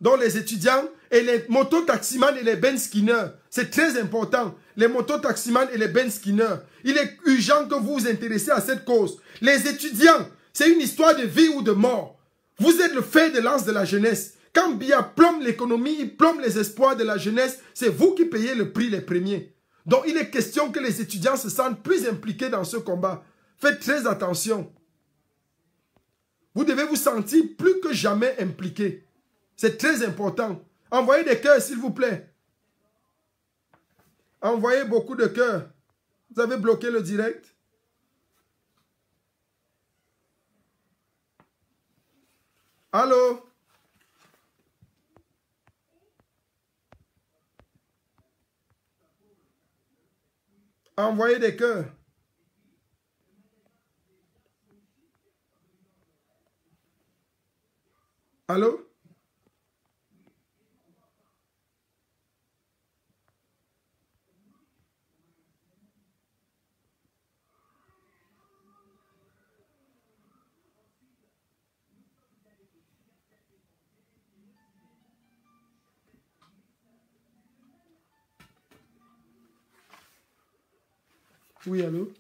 donc les étudiants et les mototaximans et les benskinners, c'est très important. Les mototaximans et les benskinners, il est urgent que vous vous intéressez à cette cause. Les étudiants, c'est une histoire de vie ou de mort. Vous êtes le fer de lance de la jeunesse. Quand Biya plombe l'économie, il plombe les espoirs de la jeunesse, c'est vous qui payez le prix les premiers. Donc il est question que les étudiants se sentent plus impliqués dans ce combat. Faites très attention. Vous devez vous sentir plus que jamais impliqués. C'est très important. Envoyez des cœurs, s'il vous plaît. Envoyez beaucoup de cœurs. Vous avez bloqué le direct? Allô? Envoyez des cœurs. Allô? Oui, allô?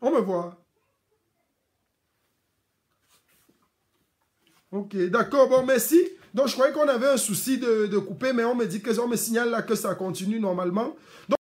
On me voit. Ok, d'accord, bon, merci. Donc, je croyais qu'on avait un souci de couper, mais on me dit que on me signale là que ça continue normalement. Donc,